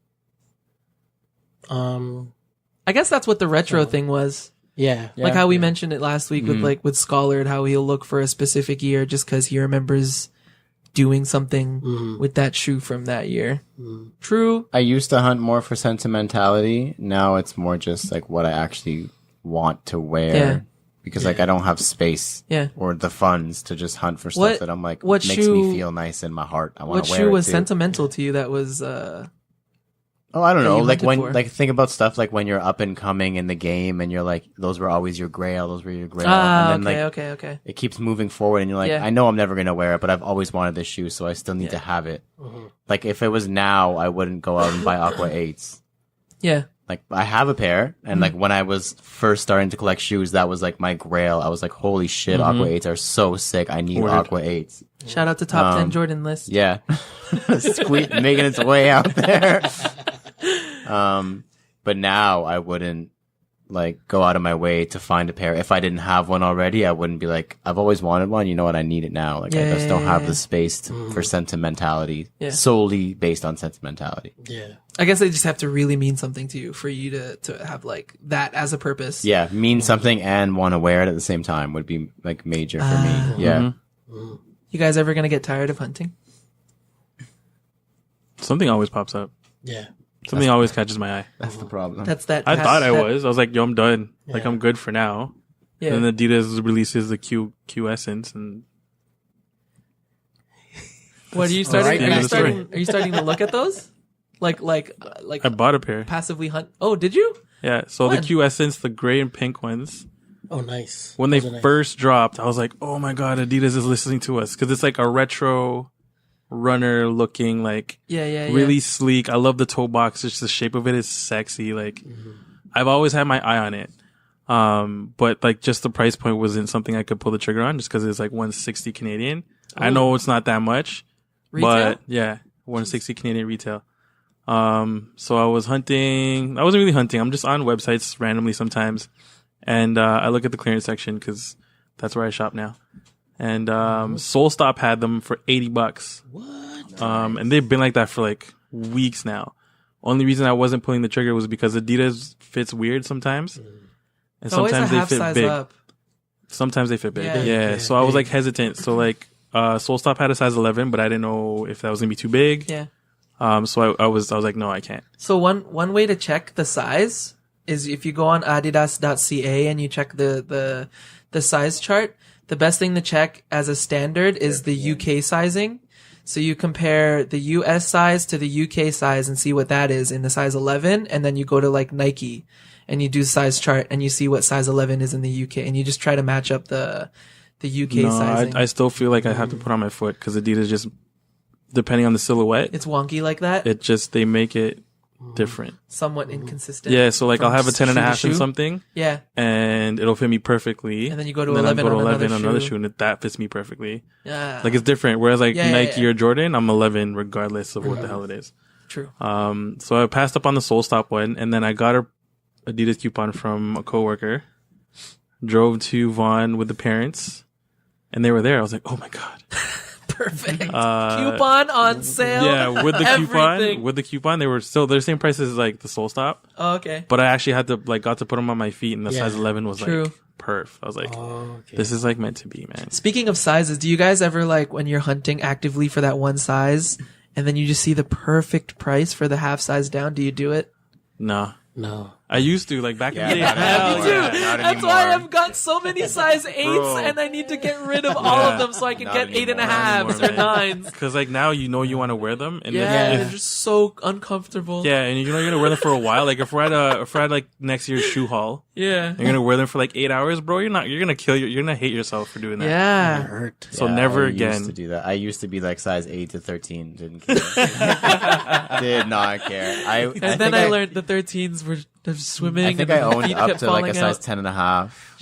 I guess that's what the retro thing was. Yeah. Like how we mentioned it last week with Schollard, how he'll look for a specific year just because he remembers doing something with that shoe from that year. True. I used to hunt more for sentimentality. Now it's more just like what I actually want to wear. Yeah. Because like I don't have space Yeah. or the funds to just hunt for stuff What- that I'm like what makes shoe- me feel nice in my heart. I want What to wear shoe it was too. sentimental to you that was Oh, I don't that know. you Like hunted when, for? like think about stuff like when you're up and coming in the game and you're like, those were always your grail. Those were your grail. And then like okay. it keeps moving forward and you're like, Yeah. I know I'm never going to wear it, but I've always wanted this shoe. So I still need to have it. Like if it was now, I wouldn't go out and buy Aqua 8s. Yeah. Like I have a pair and like when I was first starting to collect shoes, that was like my grail. I was like, holy shit, Aqua 8s are so sick. I need Word. Aqua 8s. Shout out to top 10 Jordan list. Yeah. Making its way out there. But now I wouldn't like go out of my way to find a pair. If I didn't have one already, I wouldn't be like, I've always wanted one. You know what? I need it now. Like I just don't have the space for sentimentality solely based on sentimentality. Yeah. I guess they just have to really mean something to you for you to have like that as a purpose. Yeah. Mean something and want to wear it at the same time would be like major for me. Yeah. You guys ever gonna get tired of hunting? Something always pops up. Yeah. Something always catches my eye. That's the problem. That's that. I thought I that- was. I was like, yo, I'm done. Like, Yeah. I'm good for now. Yeah. And then Adidas releases the Q Essence, and What are you starting? Right, Are you that's starting? Are you starting to look at those? Like I bought a pair. passively hunt. Oh, did you? Yeah. So When? the Q Essence, the gray and pink ones. Oh, nice. When they Those are nice. first dropped, I was like, "Oh my god, Adidas is listening to us," because it's like a retro runner looking, like Yeah. really sleek. I love the toe box. Just the shape of it is sexy. Like I've always had my eye on it. But like just the price point wasn't something I could pull the trigger on just because it's like 160 Canadian. I know it's not that much, Retail? but yeah, 160 Canadian retail. So I was hunting. I wasn't really hunting. I'm just on websites randomly sometimes. And, I look at the clearance section because that's where I shop now. And, Soul Stop had them for $80. What? And they've been like that for like weeks now. Only reason I wasn't pulling the trigger was because Adidas fits weird sometimes. And Always a sometimes they half fit size big. up. Sometimes they fit big. Yeah. Yeah. So I was like hesitant. So like, Soul Stop had a size 11, but I didn't know if that was gonna be too big. Yeah. So I was like, no, I can't. So one way to check the size is if you go on adidas.ca and you check the size chart. The best thing to check as a standard is the UK sizing. So you compare the US size to the UK size and see what that is in the size 11, and then you go to like Nike and you do size chart and you see what size 11 is in the UK, and you just try to match up the UK No, sizing. I still feel like I have to put on my foot because Adidas just, depending on the silhouette, It's wonky like that. it just, they make it different. Somewhat inconsistent. Yeah. So like From I'll have a 10 and a shoe to half in shoe? something Yeah. and it'll fit me perfectly. And then you go to I'll 11 go to on 11 another on another shoe. shoe and that fits me perfectly. Yeah. Like it's different. Whereas like Yeah, Nike yeah. or Jordan, I'm 11 regardless of what the hell it is. True. So I passed up on the Soul Stop one and then I got a Adidas coupon from a coworker, drove to Vaughan with the parents and they were there. I was like, oh my God. Perfect. Coupon on sale. Yeah, with the Everything. coupon, they're the same price as like the Soul Stop. Oh, okay. But I actually had to got to put them on my feet, and the Yeah. size 11 was True. like perf. I was like, Okay. this is like meant to be, man. Speaking of sizes, do you guys ever like when you're hunting actively for that one size and then you just see the perfect price for the half size down? Do you do it? No, No. I used to like back in the day. not hell anymore. yeah. Not That's why anymore. I've got so many size 8s Bro. and I need to get rid of all of them so I can Not get 8.5s anymore. or 9s. Because like now you know you want to wear them, and Yeah, if, they're just so uncomfortable. yeah, and you know you're gonna wear them for a while. Like if we're at like next year's shoe haul, Yeah. you're gonna wear them for like 8 hours, bro. You're gonna hate yourself for doing that. Yeah. Hurt. So Yeah, never I again. used to do that. I used to be like size 8 to 13. Didn't care. Did not care. And then I learned the 13s were swimming. I think and I the owned feet up kept to like a falling size out. 10 and a half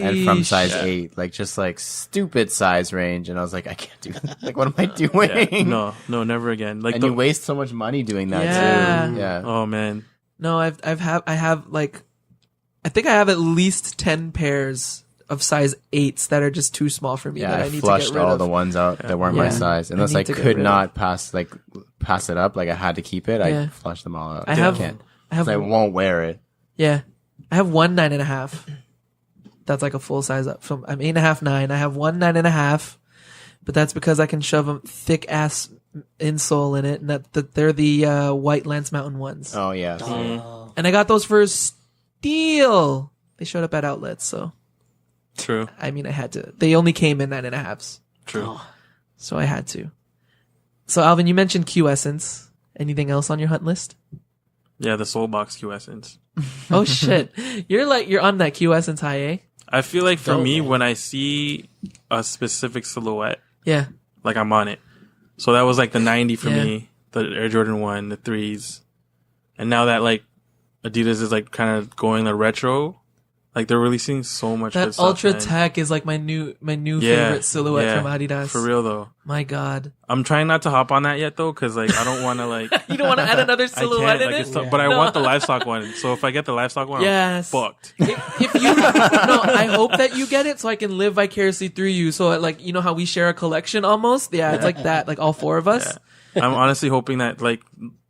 and from size Sheesh. 8, like just like stupid size range. And I was like, I can't do that. Like, what am I Yeah. doing? No, never again. Like And you waste so much money doing that Yeah. too. Yeah. oh man, No, I have like, I think I have at least 10 pairs of size 8s that are just too small for me Yeah, that I I need to flushed get rid all of. the ones out that weren't my Yeah. size. I Unless need I to get could rid not pass it up, like I had to keep it, Yeah. I flushed them all out. I have- can't. I have 'Cause I won't wear it. Yeah. I have one 9.5. That's like a full size up. So I'm 8.5, 9. I have one 9.5, but that's because I can shove a thick ass insole in it, and that they're the white Lance Mountain ones. Oh yeah. Oh. And I got those for steal. They showed up at outlets, so true, I mean I had to. They only came in 9.5s, true. so I had to. So Alvin, you mentioned Q Essence. Anything else on your hunt list? Yeah, the Soul Box Q Essence. Oh shit, you're on that Q Essence high, eh? I feel like for Dope, me, man. when I see a specific silhouette, Yeah. like I'm on it. So that was like the 90 for Yeah. me, the Air Jordan 1, the 3s. And now that like Adidas is like kind of going the retro, like they're releasing so much good That stuff, Ultra man. Tech is like my new Yeah, favorite silhouette yeah, from Adidas. For real though. My God. I'm trying not to hop on that yet though, cause like I don't want to like, You don't want to add another I silhouette can't, in like, it? it's tough, but I No. want the livestock one. So if I get the livestock one, Yes. I'm fucked. If you no, I hope that you get it so I can live vicariously through you. So like you know how we share a collection almost? Yeah, it's like that, like all four of us. I'm honestly hoping that like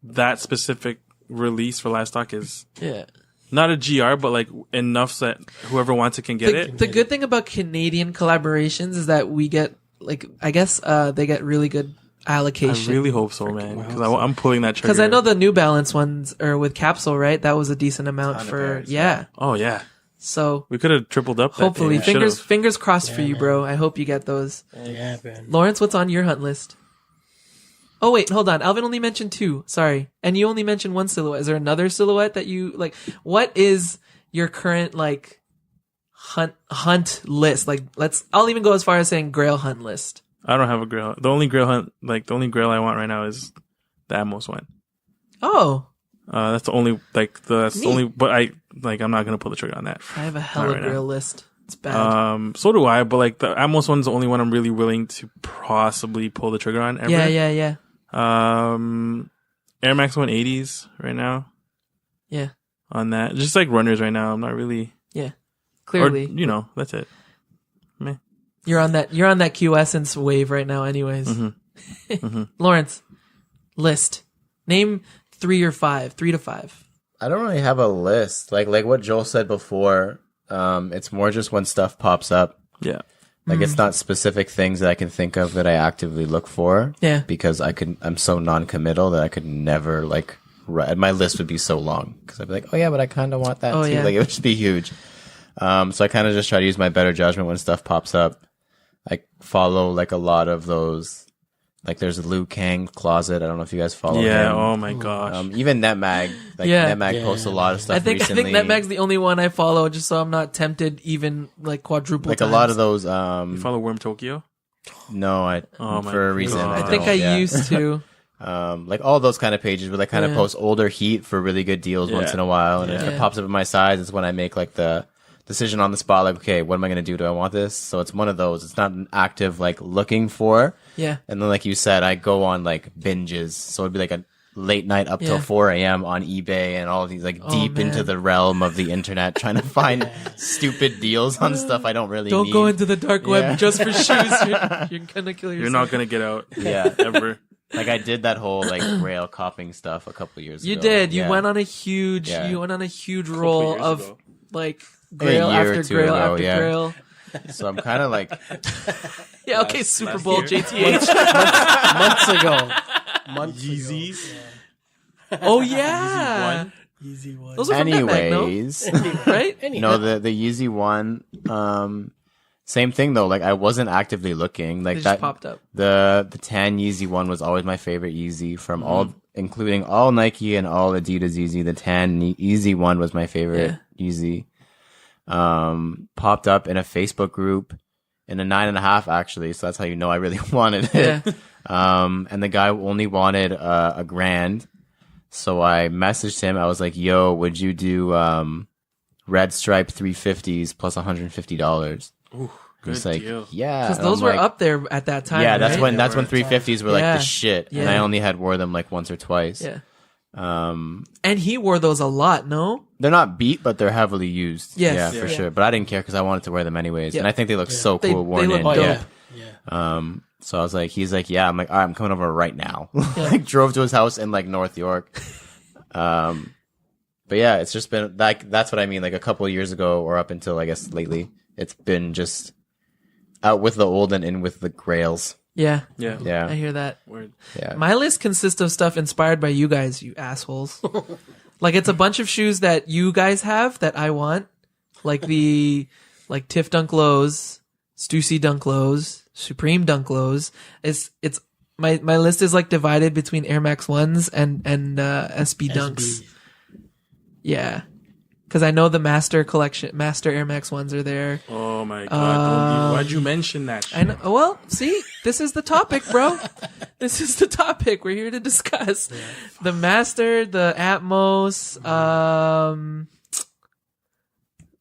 that specific release for livestock is Yeah. not a GR, but like enough that whoever wants it can get it. The good thing about Canadian collaborations is that we get like I guess they get really good I allocation. really hope so, man. Because I'm pulling that trigger. Because I know the New Balance ones are with Capsule, right? That was a decent amount Ton of for pairs, yeah. Oh yeah, So we could have tripled up. That hopefully, thing. We should've. fingers crossed for you, bro. I hope you get those. Yeah, man. Lawrence, what's on your hunt list? Oh wait, hold on. Alvin only mentioned 2. Sorry, and you only mentioned 1 silhouette. Is there another silhouette that you like? What is your current like hunt list? Like, I'll even go as far as saying Grail hunt list. I don't have a Grail. The only Grail hunt, like the only Grail I want right now is the Atmos one. Oh, that's the only that's the only. But I'm not gonna pull the trigger on that. I have a hella Grail list. It's bad. So do I. But like the Atmos one's the only one I'm really willing to possibly pull the trigger on. Ever. Yeah. Air Max 180s right now. Yeah. On that, just like runners right now. I'm not really. Yeah. Clearly, or, that's it. Meh. You're on that QEssence wave right now, anyways. Lawrence, list. Name 3 or 5. 3 to 5. I don't really have a list. Like what Joel said before. It's more just when stuff pops up. Yeah. Like it's not specific things that I can think of that I actively look for. Yeah. Because I'm so non-committal that I could never my list would be so long because I'd be like, oh yeah, but I kind of want that too. Yeah. Like it would just be huge. So I kind of just try to use my better judgment when stuff pops up. I follow like a lot of those. Like there's a Liu Kang closet. I don't know if you guys follow him. Yeah. Oh my gosh. Even Netmag. Netmag posts a lot of stuff recently. I think Netmag's the only one I follow, just so I'm not tempted even like quadruple like times. A lot of those. You follow Worm Tokyo? No, for a reason. I think I used to. Like all those kind of pages where they kind of post older heat for really good deals once in a while, and if it pops up in my size, it's when I make like the decision on the spot, like, okay, what am I going to do? Do I want this? So it's one of those. It's not an active like looking for. Yeah. And then like you said, I go on like binges, so it'd be like a late night up till 4 a.m. on eBay and all of these like deep into the realm of the internet, trying to find stupid deals on stuff I don't really Don't need. go into the dark web just for shoes. You're gonna kill yourself. You're not gonna get out. Yeah. Ever. Like I did that whole like Grail copying stuff a couple years ago. You did. Yeah. You went on a huge roll of ago. like Grail A year or after two Grail ago, after yeah. Grail. So I'm kind of like Yeah, okay, Super Bowl year. JTH. Months ago. Yeezys. Oh yeah. Easy one. Those are from Netmag, no? anyways. Right? No, the Yeezy one. Same thing though. Like I wasn't actively looking. Like They that just popped up. The tan Yeezy one was always my favorite Yeezy from all, including all Nike and all Adidas Yeezy. The tan Yeezy one was my favorite Yeezy. Popped up in a Facebook group in a 9.5 actually. So that's how you know I really wanted it. Yeah. And the guy only wanted a grand. So I messaged him. I was like, yo, would you do red stripe 350s plus $150? Ooh, He's good like, deal. yeah. Because And those I'm were like, up there at that time. yeah, that's right? when 350s were like Yeah. the shit. And Yeah. I only had wore them like once or twice. Yeah. And he wore those a lot, no? They're not beat, but they're heavily used. Yes. Yeah, for Yeah. sure. But I didn't care because I wanted to wear them anyways. Yeah. And I think they look so They- cool they worn look in. dope. Yeah. So I was like, he's like, yeah. I'm like, all right, I'm coming over right now. Like drove to his house in like North York. But yeah, it's just been like, that's what I mean. Like a couple of years ago or up until I guess lately, it's been just out with the old and in with the grails. Yeah. Yeah. Yeah. I hear that. Word. Yeah. My list consists of stuff inspired by you guys, you assholes. Like it's a bunch of shoes that you guys have that I want. Like the Tiff Dunk Lows, Stussy Dunk Lows, Supreme Dunk Lows. It's my list is like divided between Air Max 1s and SB Dunks. Yeah. Cause I know the Master Air Max 1s are there. Oh my god! Why'd you mention that shit? I know. Well, see, this is the topic, bro. This is the topic. We're here to discuss the Master, the Atmos.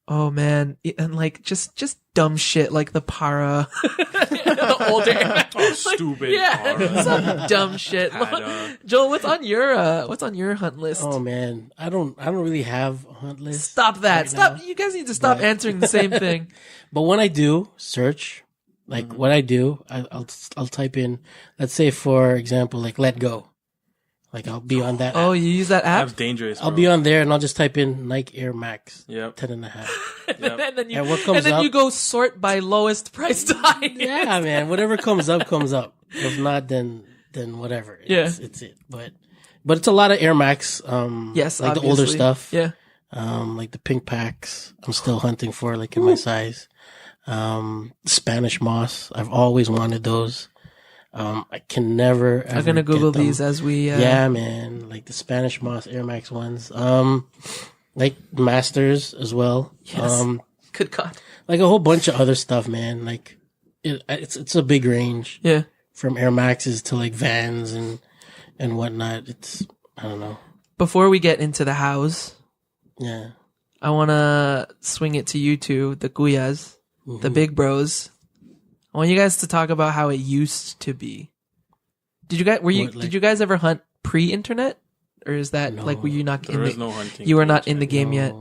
Oh man, and like just dumb shit like the Para, the older, Stupid. yeah, Para. some dumb shit. Joel, what's on your hunt list? Oh man, I don't really have a hunt list. Stop that! right Stop! now. You guys need to stop answering the same thing. But when I do search, like what I do, I'll type in, let's say for example, like let go. Like I'll be on that. Oh, you use that app? That's dangerous. I'll be on there and I'll just type in Nike Air Max. Yep. 10.5. and then you, And what comes up- you go sort by lowest price tag. Yeah, man. Whatever comes up, comes up. If not, then whatever. It's it. But it's a lot of Air Max. Yes, like the older obviously. stuff. Yeah. Like the pink packs. I'm still hunting for, like in my size. Spanish moss. I've always wanted those. I can never. I'm gonna Google these as we. Yeah, man, like the Spanish Moss Air Max ones. Like Masters as well. Yes. Good God. Like a whole bunch of other stuff, man. Like it's a big range. Yeah. From Air Maxes to like Vans and whatnot. It's I don't know. Before we get into the house, Yeah. I want to swing it to you two, the Guyas, the big bros. I want you guys to talk about how it used to be. Did you guys ever hunt pre-internet? Or is that like were you not there is no hunting. You were not in the game yet?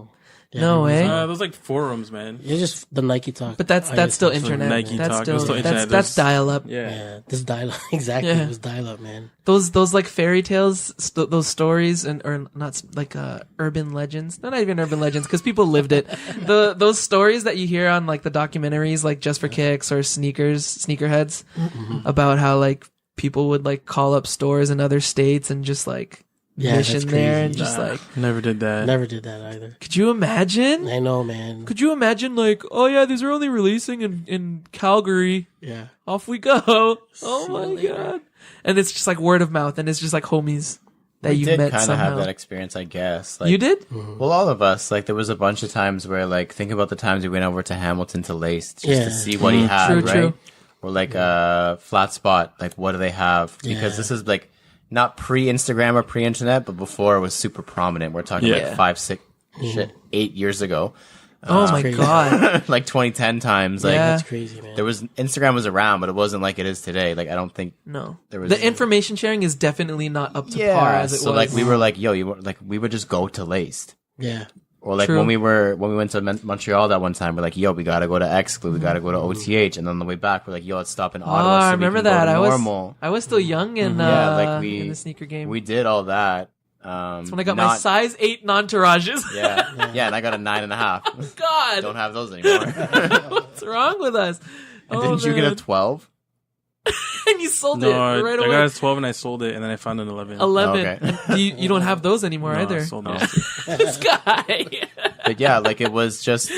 Yeah, no way. Those like forums, man. It's just the Nike Talk. But that's still internet. Nike that's Talk. still That's still internet. that's dial up. Yeah. This dial up. Exactly. Yeah. It was dial up, man. Those like fairy tales, those stories, or not like urban legends. Not even urban legends because people lived it. Those stories that you hear on like the documentaries, like Just for Kicks or Sneakerheads, about how like people would like call up stores in other states and just like mission that's there crazy. and just like Never did that. Never did that either. could you imagine? I know, man. Could you imagine like, oh yeah, these are only releasing in Calgary. Yeah. Off we go. Oh See my you later. God. And it's just like word of mouth and it's just like homies that We you did met kind of somehow. have that experience, I guess. Like, You did? Well, all of us. Like, there was a bunch of times where, like, think about the times we went over to Hamilton to Laced just to see what he had, True, right? true. Or like Flat Spot. Like, what do they have? Because this is like not pre-Instagram or pre-internet, but before it was super prominent. We're talking Yeah. like 5, 6, 8 years ago. Oh my crazy. God. Like 2010 times. Like, Yeah. It's crazy, man. there was Instagram was around, but it wasn't like it is today. Like, I don't think No. there was The information sharing is definitely not up to par as it so was. like we were like, yo, we would just go to Laced. Yeah. Or like True. when we went to Montreal that one time, we're like, yo, we gotta go to Exclu, we gotta go to OTH, and on the way back, we're like, yo, let's stop in Oh, Ottawa. So I we remember can go that. to I normal. was still young and Yeah, like in the sneaker game. We did all that. That's when I got my size 8 non-tourages. Yeah, and I got a 9.5. God. Don't have those anymore. What's wrong with us? And didn't you get a 12? And you sold No, it right I away. got a 12 and I sold it, and then I found an 11. 11. Okay. And you don't have those anymore No, I either. sold them. This guy. But yeah, like it was just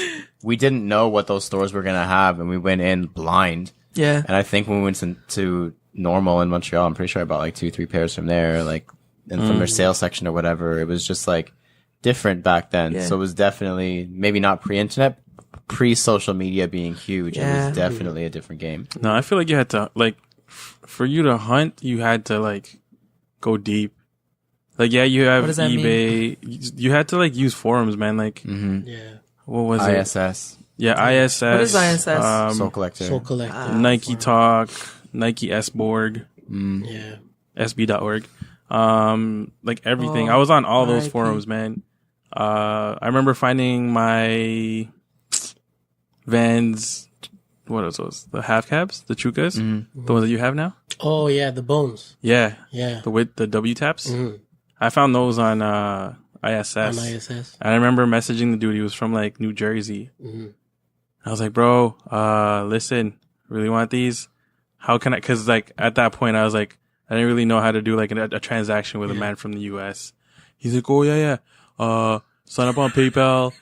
we didn't know what those stores were gonna have, and we went in blind. Yeah. And I think when we went to Normal in Montreal, I'm pretty sure I bought like 2-3 pairs from there, like and from their sales section or whatever. It was just like different back then. Yeah. So it was definitely maybe not pre-internet, pre-social media being huge. It Yeah. was definitely a different game. No, I feel like you had to, like, for you to hunt, you had to, like, go deep. Like, yeah, you have What does that eBay. You had to, like, use forums, man. Like, Yeah. what was it? ISS, Yeah, ISS. What is ISS? Soul Collector. Soul Collector. Nike Talk, Nike S-Borg, Yeah. SB.org. Like, everything. Oh, I was on all those RIP. forums, man. I remember finding my Vans, what are those? The half cabs? The Chukas? The ones that you have now? Oh yeah, the bones. Yeah. Yeah. The W taps. Mhm. I found those on ISS. On ISS. And I remember messaging the dude. He was from like New Jersey. Mhm. I was like, bro, listen, really want these? How can I? Because like at that point, I was like, I didn't really know how to do like a transaction with a man from the US. He's like, oh yeah. Sign up on PayPal.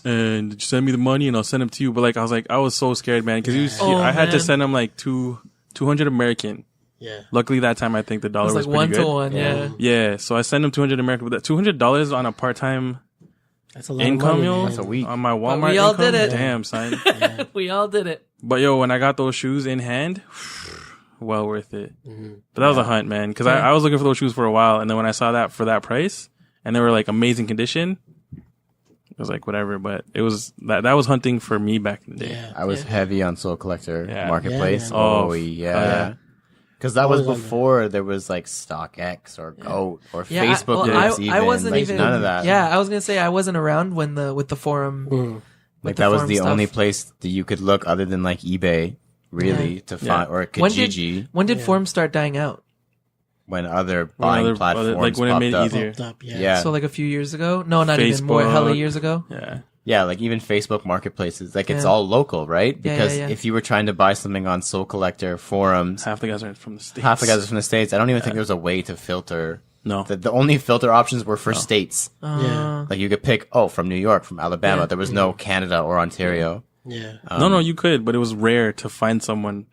And send me the money and I'll send them to you. But like, I was so scared, man, because Oh, I had to man. send him like 200 American. Yeah. Luckily that time I think the dollar It was was like pretty good. 1 to 1, yeah. Yeah, so I sent him 200 American. But that $200 on a part-time That's a lot income, of money, yo, man. That's a week. on my Walmart we all income. did it. Damn, son. We all did it. But yo, when I got those shoes in hand, well worth it. But that was a hunt, man, because I was looking for those shoes for a while, and then when I saw that for that price, and they were like amazing condition, it was like whatever. But it was that was hunting for me back in the day. Yeah. I was heavy on Soul Collector Yeah. Marketplace. Yeah, man. Oh, Oh, yeah. Because that was Always on before there was like StockX or Goat or Yeah, Facebook I groups even. I wasn't like, even none of that. Yeah, I was gonna say I wasn't around when with the forum. Mm. with Like the that was forum the stuff. only place that you could look other than like eBay, really, to find or Kijiji When did forums start dying out? when other buying other- platforms like when it popped made it up. easier. Popped up, yeah. Yeah. So like a few years ago? No, not even more. Hella Facebook. years ago. Yeah. Yeah, like even Facebook marketplaces, like it's Yeah. all local, right? Yeah, Because yeah. if you were trying to buy something on Soul Collector forums, Half the guys are from the States. half the guys are from the States. I don't even think there was a way to filter. No. The only filter options were for states. Yeah. Like you could pick, from New York, from Alabama. Yeah. There was no Canada or Ontario. Yeah. No, you could, but it was rare to find someone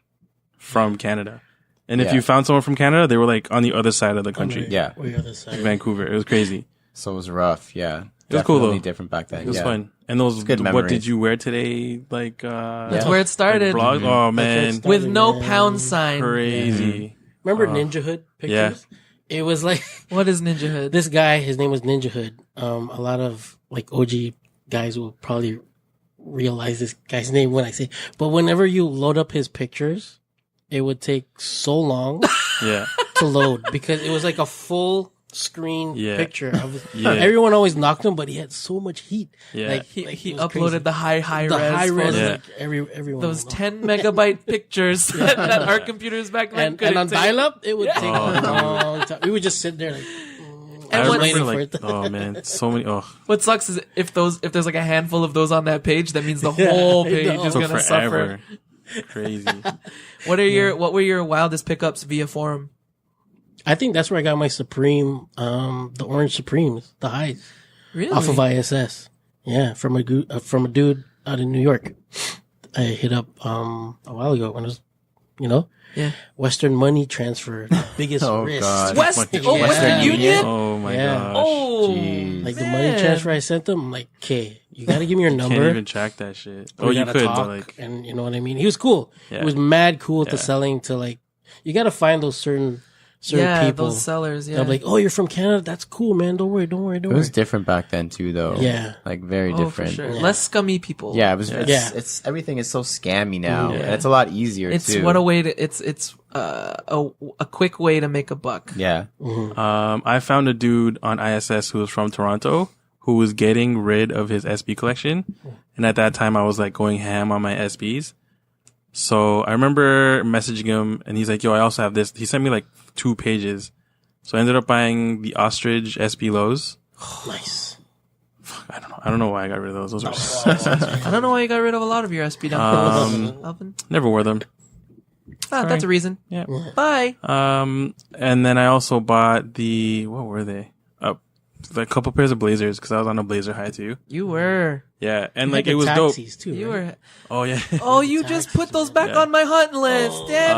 from Canada. And if Yeah. you found someone from Canada, they were like on the other side of the country. Yeah. Way other side. Vancouver. It was crazy. So it was rough. Yeah. It was cool, Definitely though. different back then. It was yeah. fun. And those, good what memories. did you wear today? Like, That's where it started. blog? Oh, man. With no Man. pound sign. Crazy. Remember Ninja Hood pictures? It was like What is Ninja Hood? this guy. His name was Ninja Hood. A lot of like OG guys will probably realize this guy's name when I say. But whenever you load up his pictures, it would take so long Yeah. to load because it was like a full screen Yeah. picture of Yeah. everyone always knocked him, but he had so much heat. Yeah. Like He it was uploaded crazy. the high the res. high res, photos. Yeah. like everyone Those would know. 10 megabyte pictures that our computers back then and couldn't on take. dial up, it would take Oh, a long time. We would just sit there like And I what's- waiting remember for like, it. oh man, so many. Oh, What sucks is if there's like a handful of those on that page, that means the Yeah, whole I page know. is took gonna forever. suffer. Crazy. What were your wildest pickups via forum? I think that's where I got my Supreme, the orange Supremes, the highs Really? off of ISS. Yeah, from a dude out in New York. I hit up a while ago when it was, Yeah. Western money transfer, the biggest Oh, risk. God. Western Yeah. Union? Oh my Yeah. gosh. Oh, Jeez. Like the man. money transfer I sent them, I'm like, okay, you got to give me your Can't number. even track that shit. We Oh, you gotta could, talk, but like, and you know what I mean. He was cool. Yeah. He was mad cool Yeah. to selling to like. You got to find those certain Yeah, people. those sellers. Yeah. They'll be like, oh, you're from Canada. That's cool, man. Don't worry. It was different back then too, though. Yeah. Like very oh, different. for sure. Yeah. Less scummy people. Yeah, it was. Yeah. It's everything is so scammy now, Yeah. and it's a lot easier It's too. what a way to. It's a quick way to make a buck. Yeah. I found a dude on ISS who was from Toronto who was getting rid of his SB collection, and at that time I was like going ham on my SBs. So I remember messaging him, and he's like, "Yo, I also have this." He sent me like 2 pages. So I ended up buying the ostrich SB lows. Nice. I don't know why I got rid of those. Those were so I don't know why you got rid of a lot of your SB down. Alvin? never wore them. That's a reason. Yeah. Bye. And then I also bought what were they? A couple pairs of blazers because I was on a blazer high too. You were. Yeah, and You like had it the was dope. taxis too. You right? were. Oh yeah. Oh, you just put those back Yeah. on my hunting list. Damn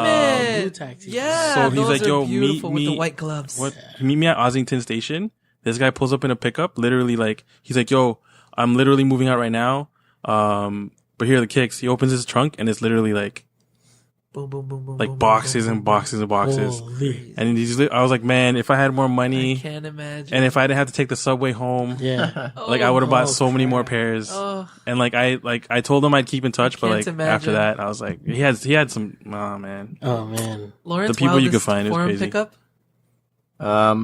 blue it. taxis. Yeah. So he's those like, are "Yo, beautiful with the meet- white gloves. What? Meet me at Ossington Station. This guy pulls up in a pickup. Literally, like he's like, "Yo, I'm literally moving out right now. But here are the kicks." He opens his trunk and it's literally like Boom, boom, boom, boom. like boom, boxes boom, and boxes and boxes. Holy. And I was like, man, if I had more boom. I money can't imagine. and if I didn't have to take the subway home, Yeah. like I would have bought Oh, so many more crap. pairs. Oh, And I told him I'd keep in touch, but can't like imagine. after that, I was like, he had some. Oh man, Oh man. Lawrence, The people you could wildest find is forum crazy. pickup?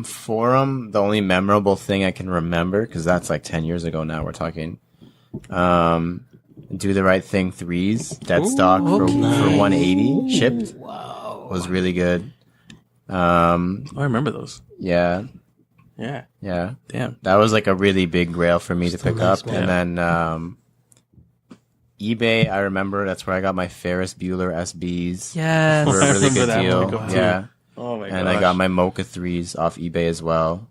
Forum. The only memorable thing I can remember, because that's like 10 years ago now. We're talking. Do the right thing 3s dead stock for 180 shipped. Wow. Was really good. I remember those. Yeah. Yeah, Yeah. damn. That was like a really big grail for me to pick nice, up. man. And then eBay, I remember that's where I got my Ferris Bueller SBs Yes. for a really remember good that deal. one too. Yeah. Oh my god. And I got my Mocha 3s off eBay as well.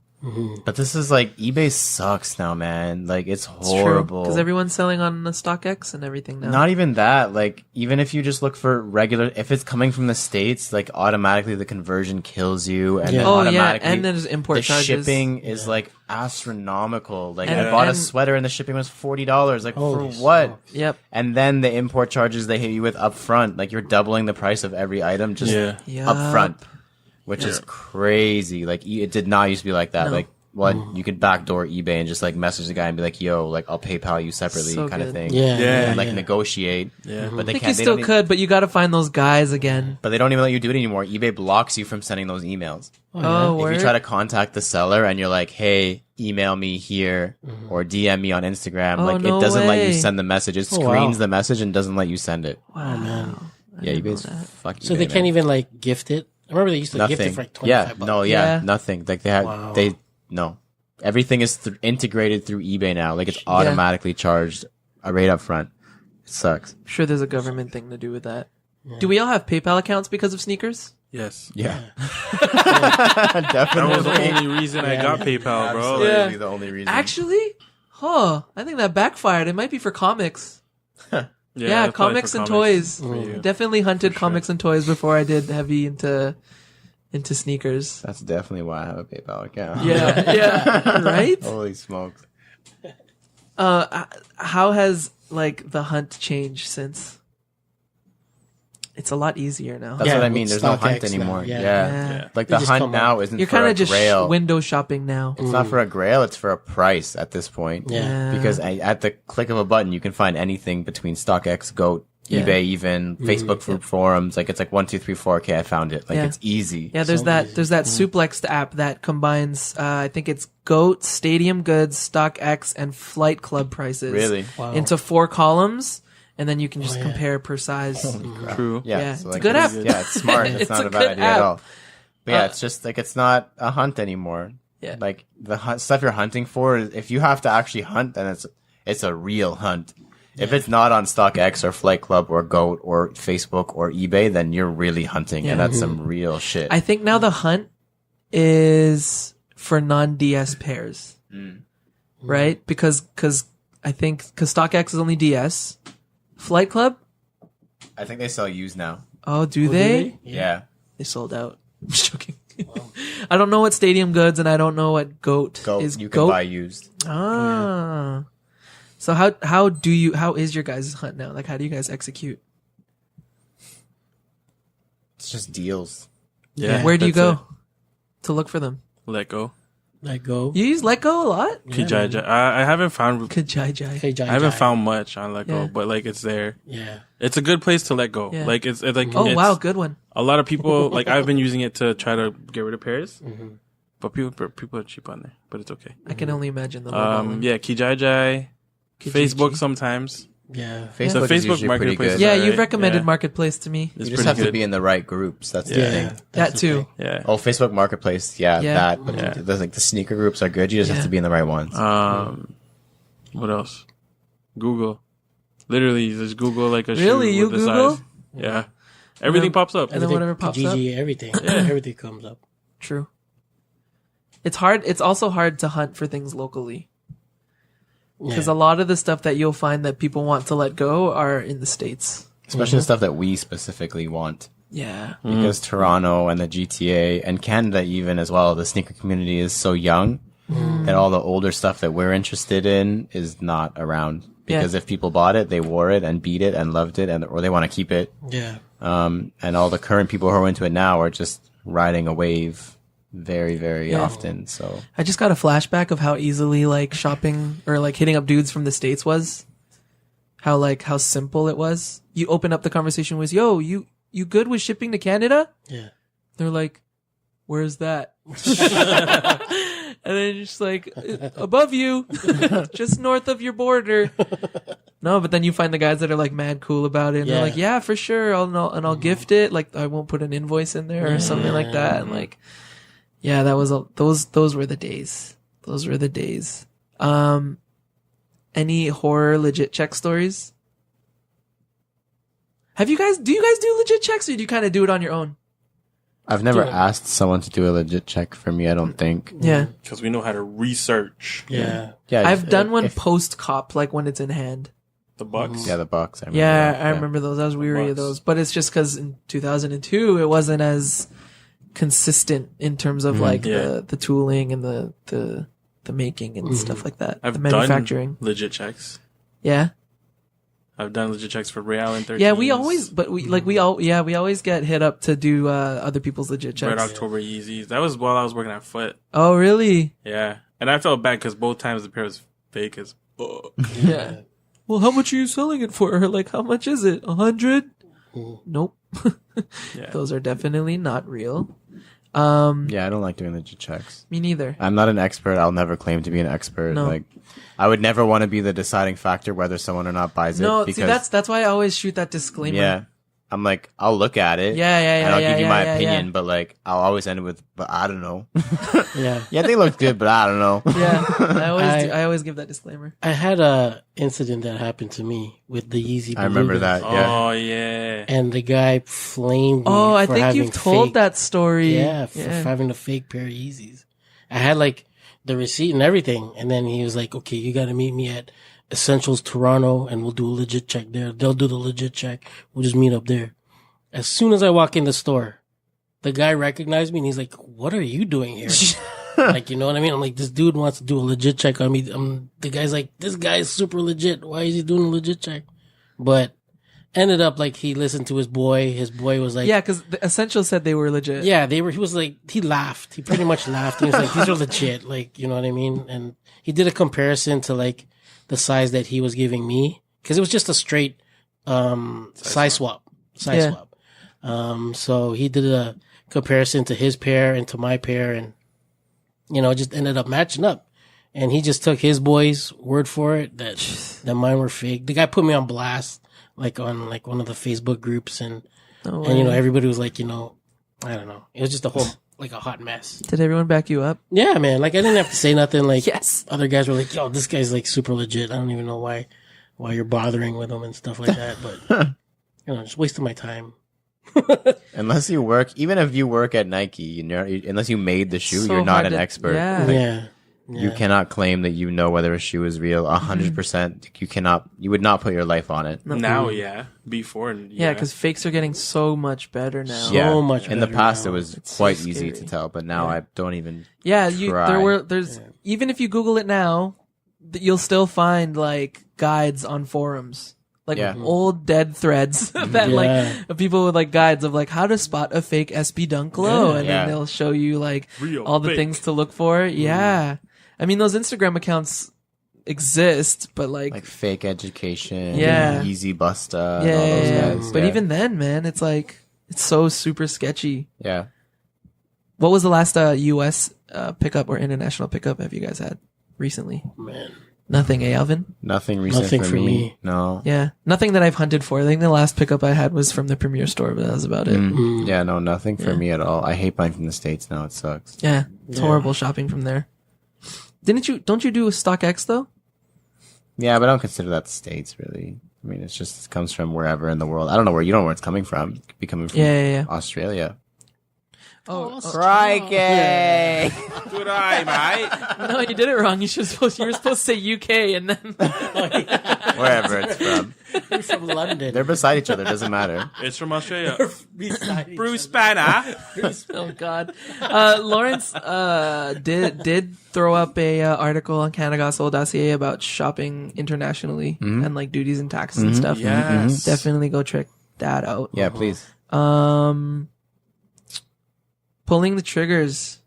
But this is like, eBay sucks now, man. Like, it's horrible. Because everyone's selling on the StockX and everything now. Not even that. Like, even if you just look for regular, if it's coming from the States, like, automatically the conversion kills you. And then Oh, yeah. automatically And then there's import the charges. shipping is like astronomical. Like, And- I bought a and- sweater and the shipping was $40. Like, Holy for what? smokes. Yep. And then the import charges they hit you with up front. Like, you're doubling the price of every item just Yeah. up front, Yup. which is crazy. Like, it did not used to be like that. No. Like, what you could backdoor eBay and just like message the guy and be like, "Yo, like I'll PayPal you separately," So kind of good. thing. Yeah. Yeah. And like yeah. negotiate. Yeah. But they I think can't. you still could, but you got to find those guys again. But they don't even let you do it anymore. eBay blocks you from sending those emails. Oh, If word? you try to contact the seller and you're like, "Hey, email me here," or DM me on Instagram, Oh, like no it doesn't let you way. send the message. It Oh, screens wow. the message and doesn't let you send it. Wow. Yeah, eBay's fucking. So they can't even like gift it. I remember they used to gift it nothing. for like 25 Yeah, bucks. no, yeah, Yeah. nothing. Like they have, Wow. no. Everything is integrated through eBay now. Like it's automatically charged a rate up front. It sucks. I'm sure there's a government thing to do with that. Do we all have PayPal accounts because of sneakers? Yes. Yeah, That definitely. was the only reason I got PayPal, bro. Absolutely Yeah. the only reason. Actually, I think that backfired. It might be for comics. Yeah, that's probably comics for and comics toys. for you. Definitely hunted For sure. comics and toys before I did heavy into sneakers. That's definitely why I have a PayPal account. Yeah, right? Holy smokes. How has like the hunt changed since? It's a lot easier now. That's Yeah, what I mean. with There's no hunt StockX now, anymore. yeah. Yeah. Like They the just hunt come now up. isn't You're for kind a of just grail. window shopping now. It's not for a grail. It's for a price at this point. Yeah. Because at the click of a button, you can find anything between StockX, Goat, Yeah. eBay, even Facebook group forums. Like it's like 1, 2, 3, 4. Okay, I found it. Like Yeah. it's easy. Yeah, there's that Suplex app that combines I think it's Goat, Stadium Goods, StockX, and Flight Club prices Really? Wow. into 4 columns, and then you can just compare per size. True. Yeah, so it's a good app. Yeah, it's smart. It's, It's not a a bad good idea app. at all. But yeah, it's just like it's not a hunt anymore. Yeah. Like the stuff you're hunting for, if you have to actually hunt, then it's a real hunt. If it's not on StockX or Flight Club or Goat or Facebook or eBay, then you're really hunting, and that's some real shit. I think now the hunt is for non-DS pairs, right? Because StockX is only DS. Flight Club, I think they sell used now. oh, do they? Yeah. They sold out. I'm just joking. I don't know what Stadium Goods and I don't know what Goat Goat, is. you can Goat? buy used. Ah. So how is your guys' hunt now? Like how do you guys execute? It's just deals. Yeah. Where do you that's go to look for them? it. Let go. Let go. You use Let Go a lot? Kijai. I haven't found. Kajai. Hey, Jai I haven't Jai. found much on Let Go, Yeah. but like it's there. Yeah. It's a good place to let go. Yeah. Like it's like Oh it's, wow, good one. A lot of people like I've been using it to try to get rid of pairs, but people are cheap on there. But it's okay. I can only imagine the logo one. Yeah, Kijai, Kijiji. Facebook sometimes. Yeah. Facebook The is Facebook usually pretty marketplace. good. Yeah, Alright, you've recommended yeah. Marketplace to me. It's You just pretty have good. to be in the right groups. That's the Yeah. thing. That That's the too. thing. Yeah. Oh, Facebook Marketplace, yeah, Yeah. that. But Yeah. the sneaker groups are good. You just Yeah. have to be in the right ones. What else? Google. Literally, you just Google like a Really? shoe You with the Google? size. Yeah. Everything pops up. And then whatever pops up. Kijiji, everything. Everything comes up. True. It's hard. It's also hard to hunt for things locally because a lot of the stuff that you'll find that people want to let go are in the States. Especially the stuff that we specifically want. Yeah. Because Toronto and the GTA and Canada even as well, the sneaker community is so young that all the older stuff that we're interested in is not around. Because if people bought it, they wore it and beat it and loved it or they want to keep it. Yeah. And all the current people who are into it now are just riding a wave very, very often. So I just got a flashback of how easily like shopping or like hitting up dudes from the States was. How simple it was. You open up the conversation with, "Yo, you good with shipping to Canada?" Yeah. They're like, "Where's that?" And then you're just like, "Above you, just north of your border." No, but then you find the guys that are like mad cool about it. And they're Yeah. like, "Yeah, for sure. I'll gift it. Like I won't put an invoice in there or something like that." And like, yeah, that was those were the days. Those were the days. Any horror legit check stories? Do you guys do legit checks or do you kind of do it on your own? I've never Yeah. asked someone to do a legit check for me, I don't think. Yeah. Because we know how to research Yeah. Yeah, I've done one if- post cop, like when it's in hand. the bucks. Yeah, the Bucks. I remember Yeah, that, I remember those. I was weary of Bucks. those, but it's just because in 2002 it wasn't as consistent in terms of like Yeah. the tooling and the making and stuff like that. I've the manufacturing. done legit checks. Yeah, I've done legit checks for Real and 13. yeah. We always get hit up to do other people's legit checks. Red October Yeezys. That was while I was working at Foot. Oh, really? Yeah. And I felt bad because both times the pair was fake as fuck. Yeah. Well, how much are you selling it for? Like, how much is it? 100? Nope. Yeah. Those are definitely not real. Yeah, I don't like doing legit checks. Me neither. I'm not an expert. I'll never claim to be an expert. No. Like, I would never want to be the deciding factor whether someone or not buys it. No, because, see, that's why I always shoot that disclaimer. yeah. I'm like, I'll look at it. Yeah, And I'll give you my yeah, opinion, yeah. but like, I'll always end with, but I don't know. Yeah. Yeah, they look good, but I don't know. Yeah, I always give that disclaimer. I had a incident that happened to me with the Yeezy. I remember Belugas. that. Yeah. Oh, yeah. And the guy flamed me. Oh, I for think having you've told fake- that story. Yeah, for having a fake pair of Yeezys. I had like the receipt and everything, and then he was like, "Okay, you got to meet me at Essentials Toronto, and we'll do a legit check there. They'll do the legit check. We'll just meet up there. As soon as I walk in the store, the guy recognized me and he's like, "What are you doing here?" Like, you know what I mean? I'm like, this dude wants to do a legit check on me. The guy's like, this guy's super legit. Why is he doing a legit check? But ended up like he listened to his boy. His boy was like, Yeah, because the Essentials said they were legit. yeah, they were. He was like, he laughed. He pretty much laughed. He was like, these are legit. Like, you know what I mean? And he did a comparison to like the size that he was giving me, because it was just a straight size swap. So he did a comparison to his pair and to my pair, and you know, just ended up matching up. And he just took his boy's word for it that mine were fake. The guy put me on blast, like on like one of the Facebook groups, and you know, everybody was like, you know, I don't know. It was just a whole like a hot mess. Did everyone back you up? Yeah, man. Like I didn't have to say nothing. Like Yes. other guys were like, yo, this guy's like super legit. I don't even know why you're bothering with him and stuff like that. But you know, just wasting my time. Unless you work, even if you work at Nike, you know, unless you made the shoe, So you're not hard an to- expert. yeah. Yeah. You cannot claim that you know whether a shoe is real 100%. You would not put your life on it. Now, yeah. Before, Yeah, because fakes are getting so much better now. So much In the better past, now. it was It's quite so easy scary. to tell, but now I don't even. Yeah, Try. there's even if you Google it now, you'll still find like guides on forums, like Yeah. old dead threads that Yeah. like people with like guides of like how to spot a fake SB Dunk low, and Yeah. then they'll show you like Real all the fake. things to look for. Yeah, I mean those Instagram accounts exist, but Like fake education, Yeah. Easy Busta, yeah, and all those guys. but yeah. even then, man, it's like it's so super sketchy. yeah, What was the last U.S. Pickup or international pickup have you guys had recently? Man. Nothing, eh, Alvin? nothing recent Nothing for for me. me. No, Yeah, nothing that I've hunted for. I think the last pickup I had was from the Premier store, but that was about it. yeah, no, nothing for me at all. I hate buying from the States now. It sucks. Yeah, it's horrible shopping from there. Don't you do StockX though? Yeah, but I don't consider that the States really. I mean, it comes from wherever in the world. I don't know where it's coming from. It could be coming from Yeah. Australia. Oh, Crikey! Good eye, mate. no, you did it wrong. You were supposed to say UK and then Wherever it's from. You're from London. They're beside each other. Doesn't matter. It's from Australia. Beside Bruce Banner. oh god, Lawrence did throw up a article on CanadaGospel.ca about shopping internationally and like duties and taxes and stuff. Yes. Definitely go check that out. Yeah, please. Pulling the triggers,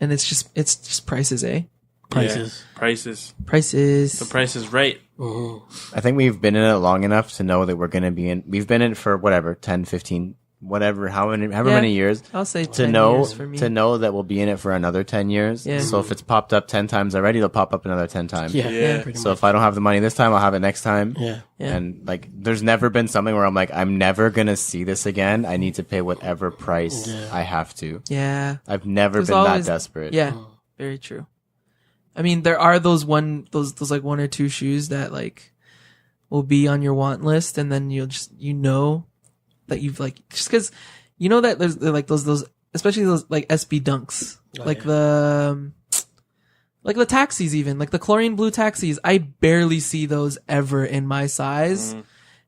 and it's just prices, eh? prices. Yeah. Prices. Prices. The price is right. I think we've been in it long enough to know that we're going to be in. We've been in it for whatever, 10, 15, whatever, however many years. I'll say To 10 know years for me. that we'll be in it for another 10 years. Yeah. So if it's popped up 10 times already, it'll pop up another 10 times. Yeah. So if I don't have the money this time, I'll have it next time. Yeah. Yeah. And like, there's never been something where I'm like, I'm never gonna see this again. I need to pay whatever price I have to. Yeah. I've never There's been always- that desperate. Yeah. Very true. I mean, there are those like one or two shoes that like will be on your want list, and then you'll just that you've like just because you know that there's like those especially those like SB Dunks, like the taxis, even like the chlorine blue taxis. I barely see those ever in my size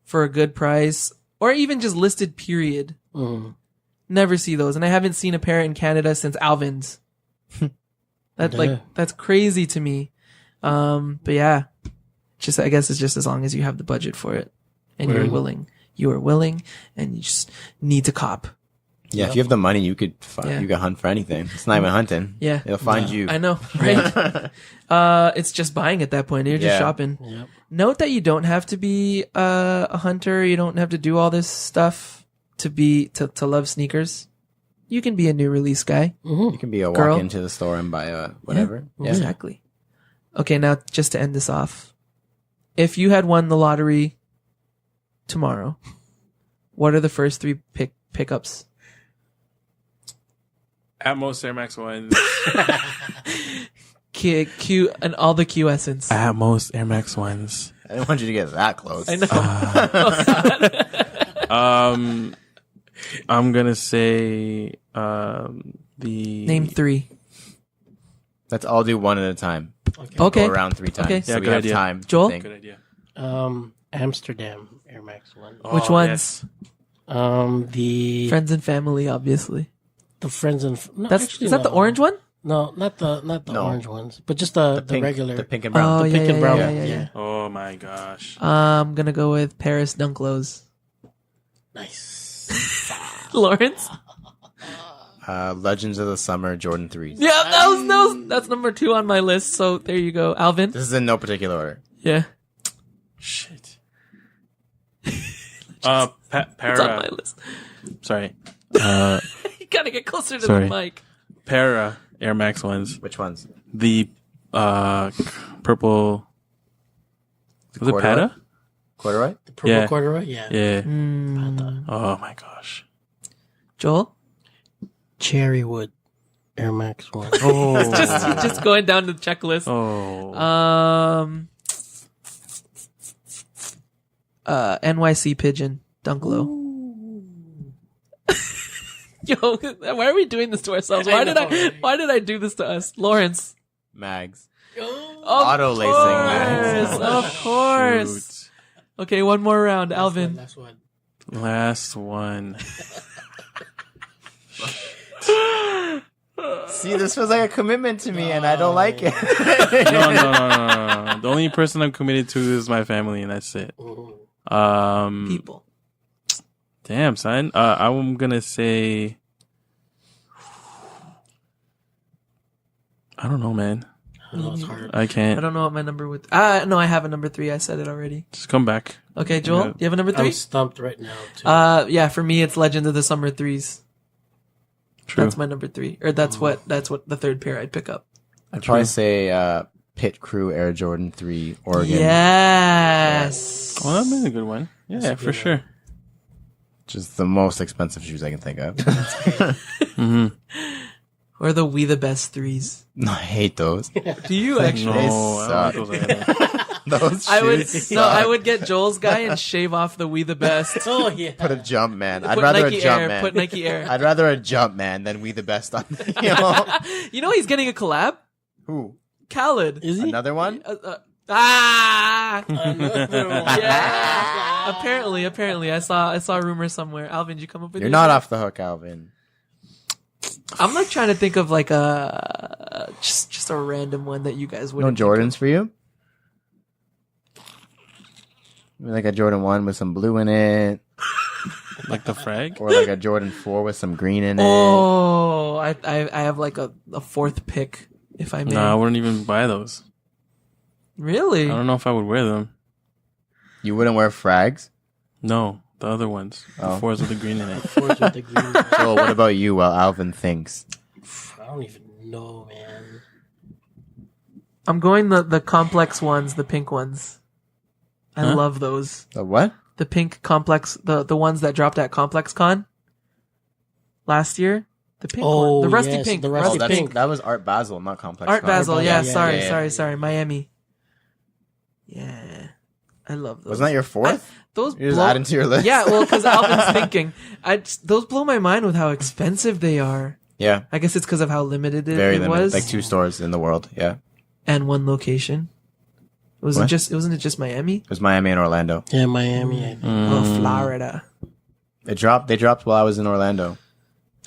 for a good price, or even just listed. Period. Never see those, and I haven't seen a pair in Canada since Alvin's. That's crazy to me. But yeah, just I guess it's just as long as you have the budget for it and you're willing, and you just need to cop. Yeah. If you have the money, you could Yeah. you could hunt for anything. It's not even hunting. Yeah. It'll find you. I know, right? It's just buying at that point. You're just Yeah. shopping. Yep. Note that you don't have to be a hunter. You don't have to do all this stuff to love sneakers. You can be a new release guy. You can be a Girl. walk into the store and buy whatever. Yeah. Exactly. Okay, now just to end this off, if you had won the lottery tomorrow, what are the first three pickups? At most Air Max 1s. Q and all the Q essence. At most Air Max 1s. I didn't want you to get that close. I know. I'm gonna say the Name three. Let's all do one at a time. Okay. Go around 3 times. Okay. So Yeah, we good have idea. time. to Joel? think. Good idea. Amsterdam Air Max 1. Which Oh, ones? yes. The Friends and family, obviously. friends and no, That's actually, is that the no. orange one? No, not the No. orange ones, but just the Pink, regular. the pink and brown. Oh, the yeah, pink and yeah, brown. yeah, one, yeah, yeah. yeah. Oh my gosh. I'm gonna go with Paris Dunklos. Nice. Lawrence? Legends of the Summer Jordan 3s. Yeah, that's number 2 on my list. So there you go, Alvin. This is in no particular order. Yeah, Shit. it's on my Para. list. Sorry. You gotta get closer to Sorry. the mic. Para Air Max ones. Which ones? The purple. Was it corduroy? Pata? Corduroy? The purple Yeah. corduroy, yeah. Yeah. Mm. Oh my gosh. Joel? Cherrywood Air Max 1. Oh. just going down the checklist. Oh. NYC Pigeon Dunklo. Yo, why are we doing this to ourselves? Why did I do this to us? Lawrence. Mags. Of Auto lacing mags. course, of course. Okay, one more round. Alvin. Last one. Last one. See, this feels like a commitment to me, and I don't like it. No. The only person I'm committed to is my family, and that's it. People. Damn, son. I'm gonna say. I don't know, man. I know it's hard. I I can't. don't know what my number would. No, I have a number 3. I said it already. Just come back. Okay, Joel, Yeah. do you have a number 3? I'm stumped right now, too. Yeah, for me it's Legend of the Summer 3s. True. That's my number 3, or that's what the third pair I'd pick up. I'd probably say Pit Crew Air Jordan 3 Oregon. Yes. Oh, that'd been a good one. Yeah, for sure. Just the most expensive shoes I can think of. Or the We the Best 3s. No, I hate those. Do you actually? No, I don't like those either. Those I would shoes no, I suck. would get Joel's guy and shave off the We the Best. Oh, yeah. Put a jump man. I'd Put rather Nike a jump Air. man. Put Nike Air. I'd rather a jump man than We the Best on. You know he's getting a collab. Who? Khaled. Is he? Another one? Another one. Yeah. Apparently, I saw a rumor somewhere. Alvin, did you come up with? You're yours? not off the hook, Alvin. I'm like trying to think of like a just a random one that you guys would. No Jordans for you? Maybe like a Jordan 1 with some blue in it. Like the frag? Or like a Jordan 4 with some green in it. Oh, I have like a fourth pick, if I may. No, I wouldn't even buy those. Really? I don't know if I would wear them. You wouldn't wear frags? No, the other ones. Oh. The fours with the green in it. Forge with the green. So what about you while Alvin thinks? I don't even know, man. I'm going the complex ones, the pink ones. I Huh? love those. The what? The pink complex, the ones that dropped at Complex Con last year. The pink Oh, one, the rusty yes, pink, the Oh, rusty rusty pink. that was Art Basel, not Complex. Art Con. Basel, Basel, yeah, yeah, sorry, Miami. Yeah, I love those. Wasn't that your fourth? Those You're just blow- adding to your list? Yeah, well, because Alvin's thinking. Those blow my mind with how expensive they are. Yeah. I guess it's because of how limited Very it limited. was, Like 2 stores in the world. Yeah. and one location. What? Wasn't it just Miami? It was Miami and Orlando. Yeah, Miami, I think. Oh, Florida. They dropped while I was in Orlando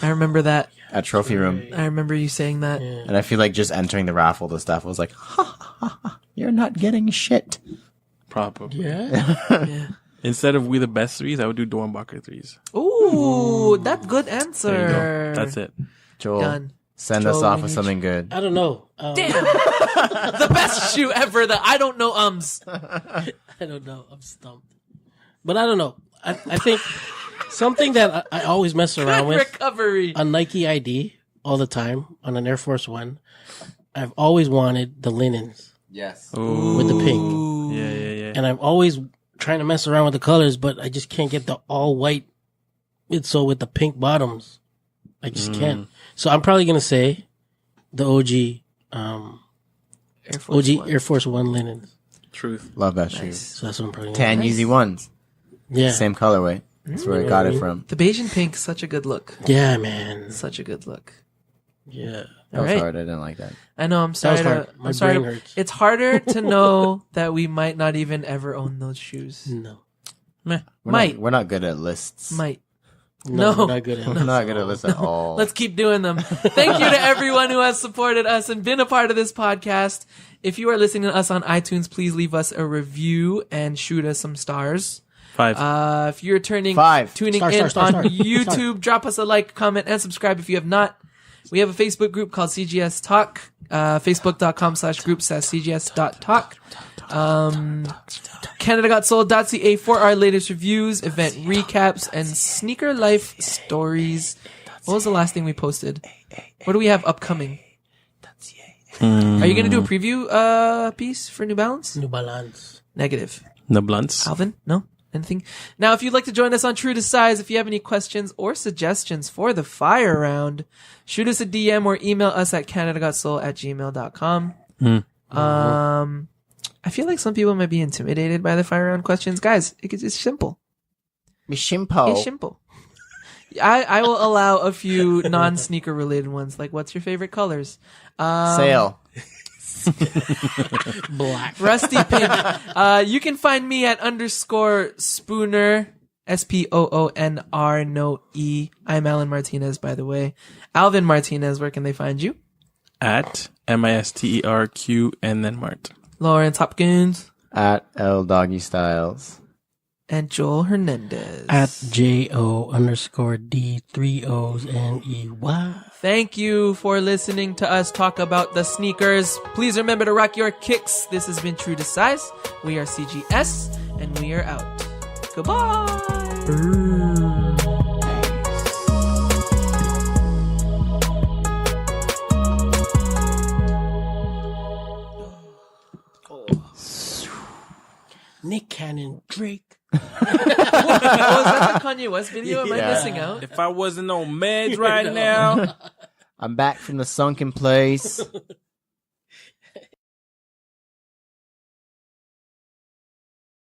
I remember that. at Trophy Room. I remember you saying that. And I feel like just entering the raffle, the staff was like, you're not getting shit. Probably. Yeah. Yeah. Instead of We the Best 3s, I would do Dornbacher 3s. Ooh, that's good answer. There you go. That's it. Joel, Done. send Joel, us off we with need something good. I don't know. Damn. The best shoe ever. The I don't know I don't know. I'm stumped. But I don't know. I think something that I always mess around Good with recovery. a Nike ID all the time on an Air Force One. I've always wanted the linens Yes. Ooh. with the pink. Yeah. And I'm always trying to mess around with the colors, but I just can't get the all white midsole with the pink bottoms. I just can't. So I'm probably going to say the OG, Air Force OG One. Air Force One linens. Truth. Love that shoe. So that's what I'm probably going Tan Yeezy ones. Yeah. Same colorway. That's where I got it from. The beige and pink, such a good look. Yeah, man. Such a good look. Yeah. That was Right. hard. I didn't like that. I know. I'm sorry. was hard. My I'm sorry. brain hurts. It's harder to know that we might not even ever own those shoes. No. Meh. We're not good at lists. Might. No. No. We're not good at We're it. not good at lists at all. Let's keep doing them. Thank you to everyone who has supported us and been a part of this podcast. If you are listening to us on iTunes, please leave us a review and shoot us some stars. 5. If you're tuning Star, in star, on star. YouTube, drop us a like, comment, and subscribe if you have not. We have a Facebook group called CGS Talk, facebook.com/group/cgs.talk. CanadaGotSold.ca for our latest reviews, event recaps, and sneaker life stories. What was the last thing we posted? What do we have upcoming? Are you going to do a preview piece for New Balance? New Balance. Negative. The blunts. Alvin? No? Anything? Now, if you'd like to join us on True to Size, if you have any questions or suggestions for the fire round, shoot us a DM or email us at canadagotsoul@gmail.com. I feel like some people might be intimidated by the fire round questions. Guys, it's simple. Mishimpo. It's simple. I will allow a few non-sneaker related ones, like what's your favorite colors? Sale. Black. Rusty Pink. You can find me at _Spooner, SPOONR, no E. I'm Alan Martinez, by the way. Alvin Martinez, where can they find you? At MISTERQ and then Mart. Lawrence Hopkins. At L Doggy Styles. And Joel Hernandez. At JO_D 3 O's and EY. Thank you for listening to us talk about the sneakers. Please remember to rock your kicks. This has been True to Size. We are CGS, and we are out. Goodbye. Nick Cannon, Drake. Oh, is that the Kanye West video? Am I Yeah. missing out? If I wasn't on meds right now. I'm back from the sunken place.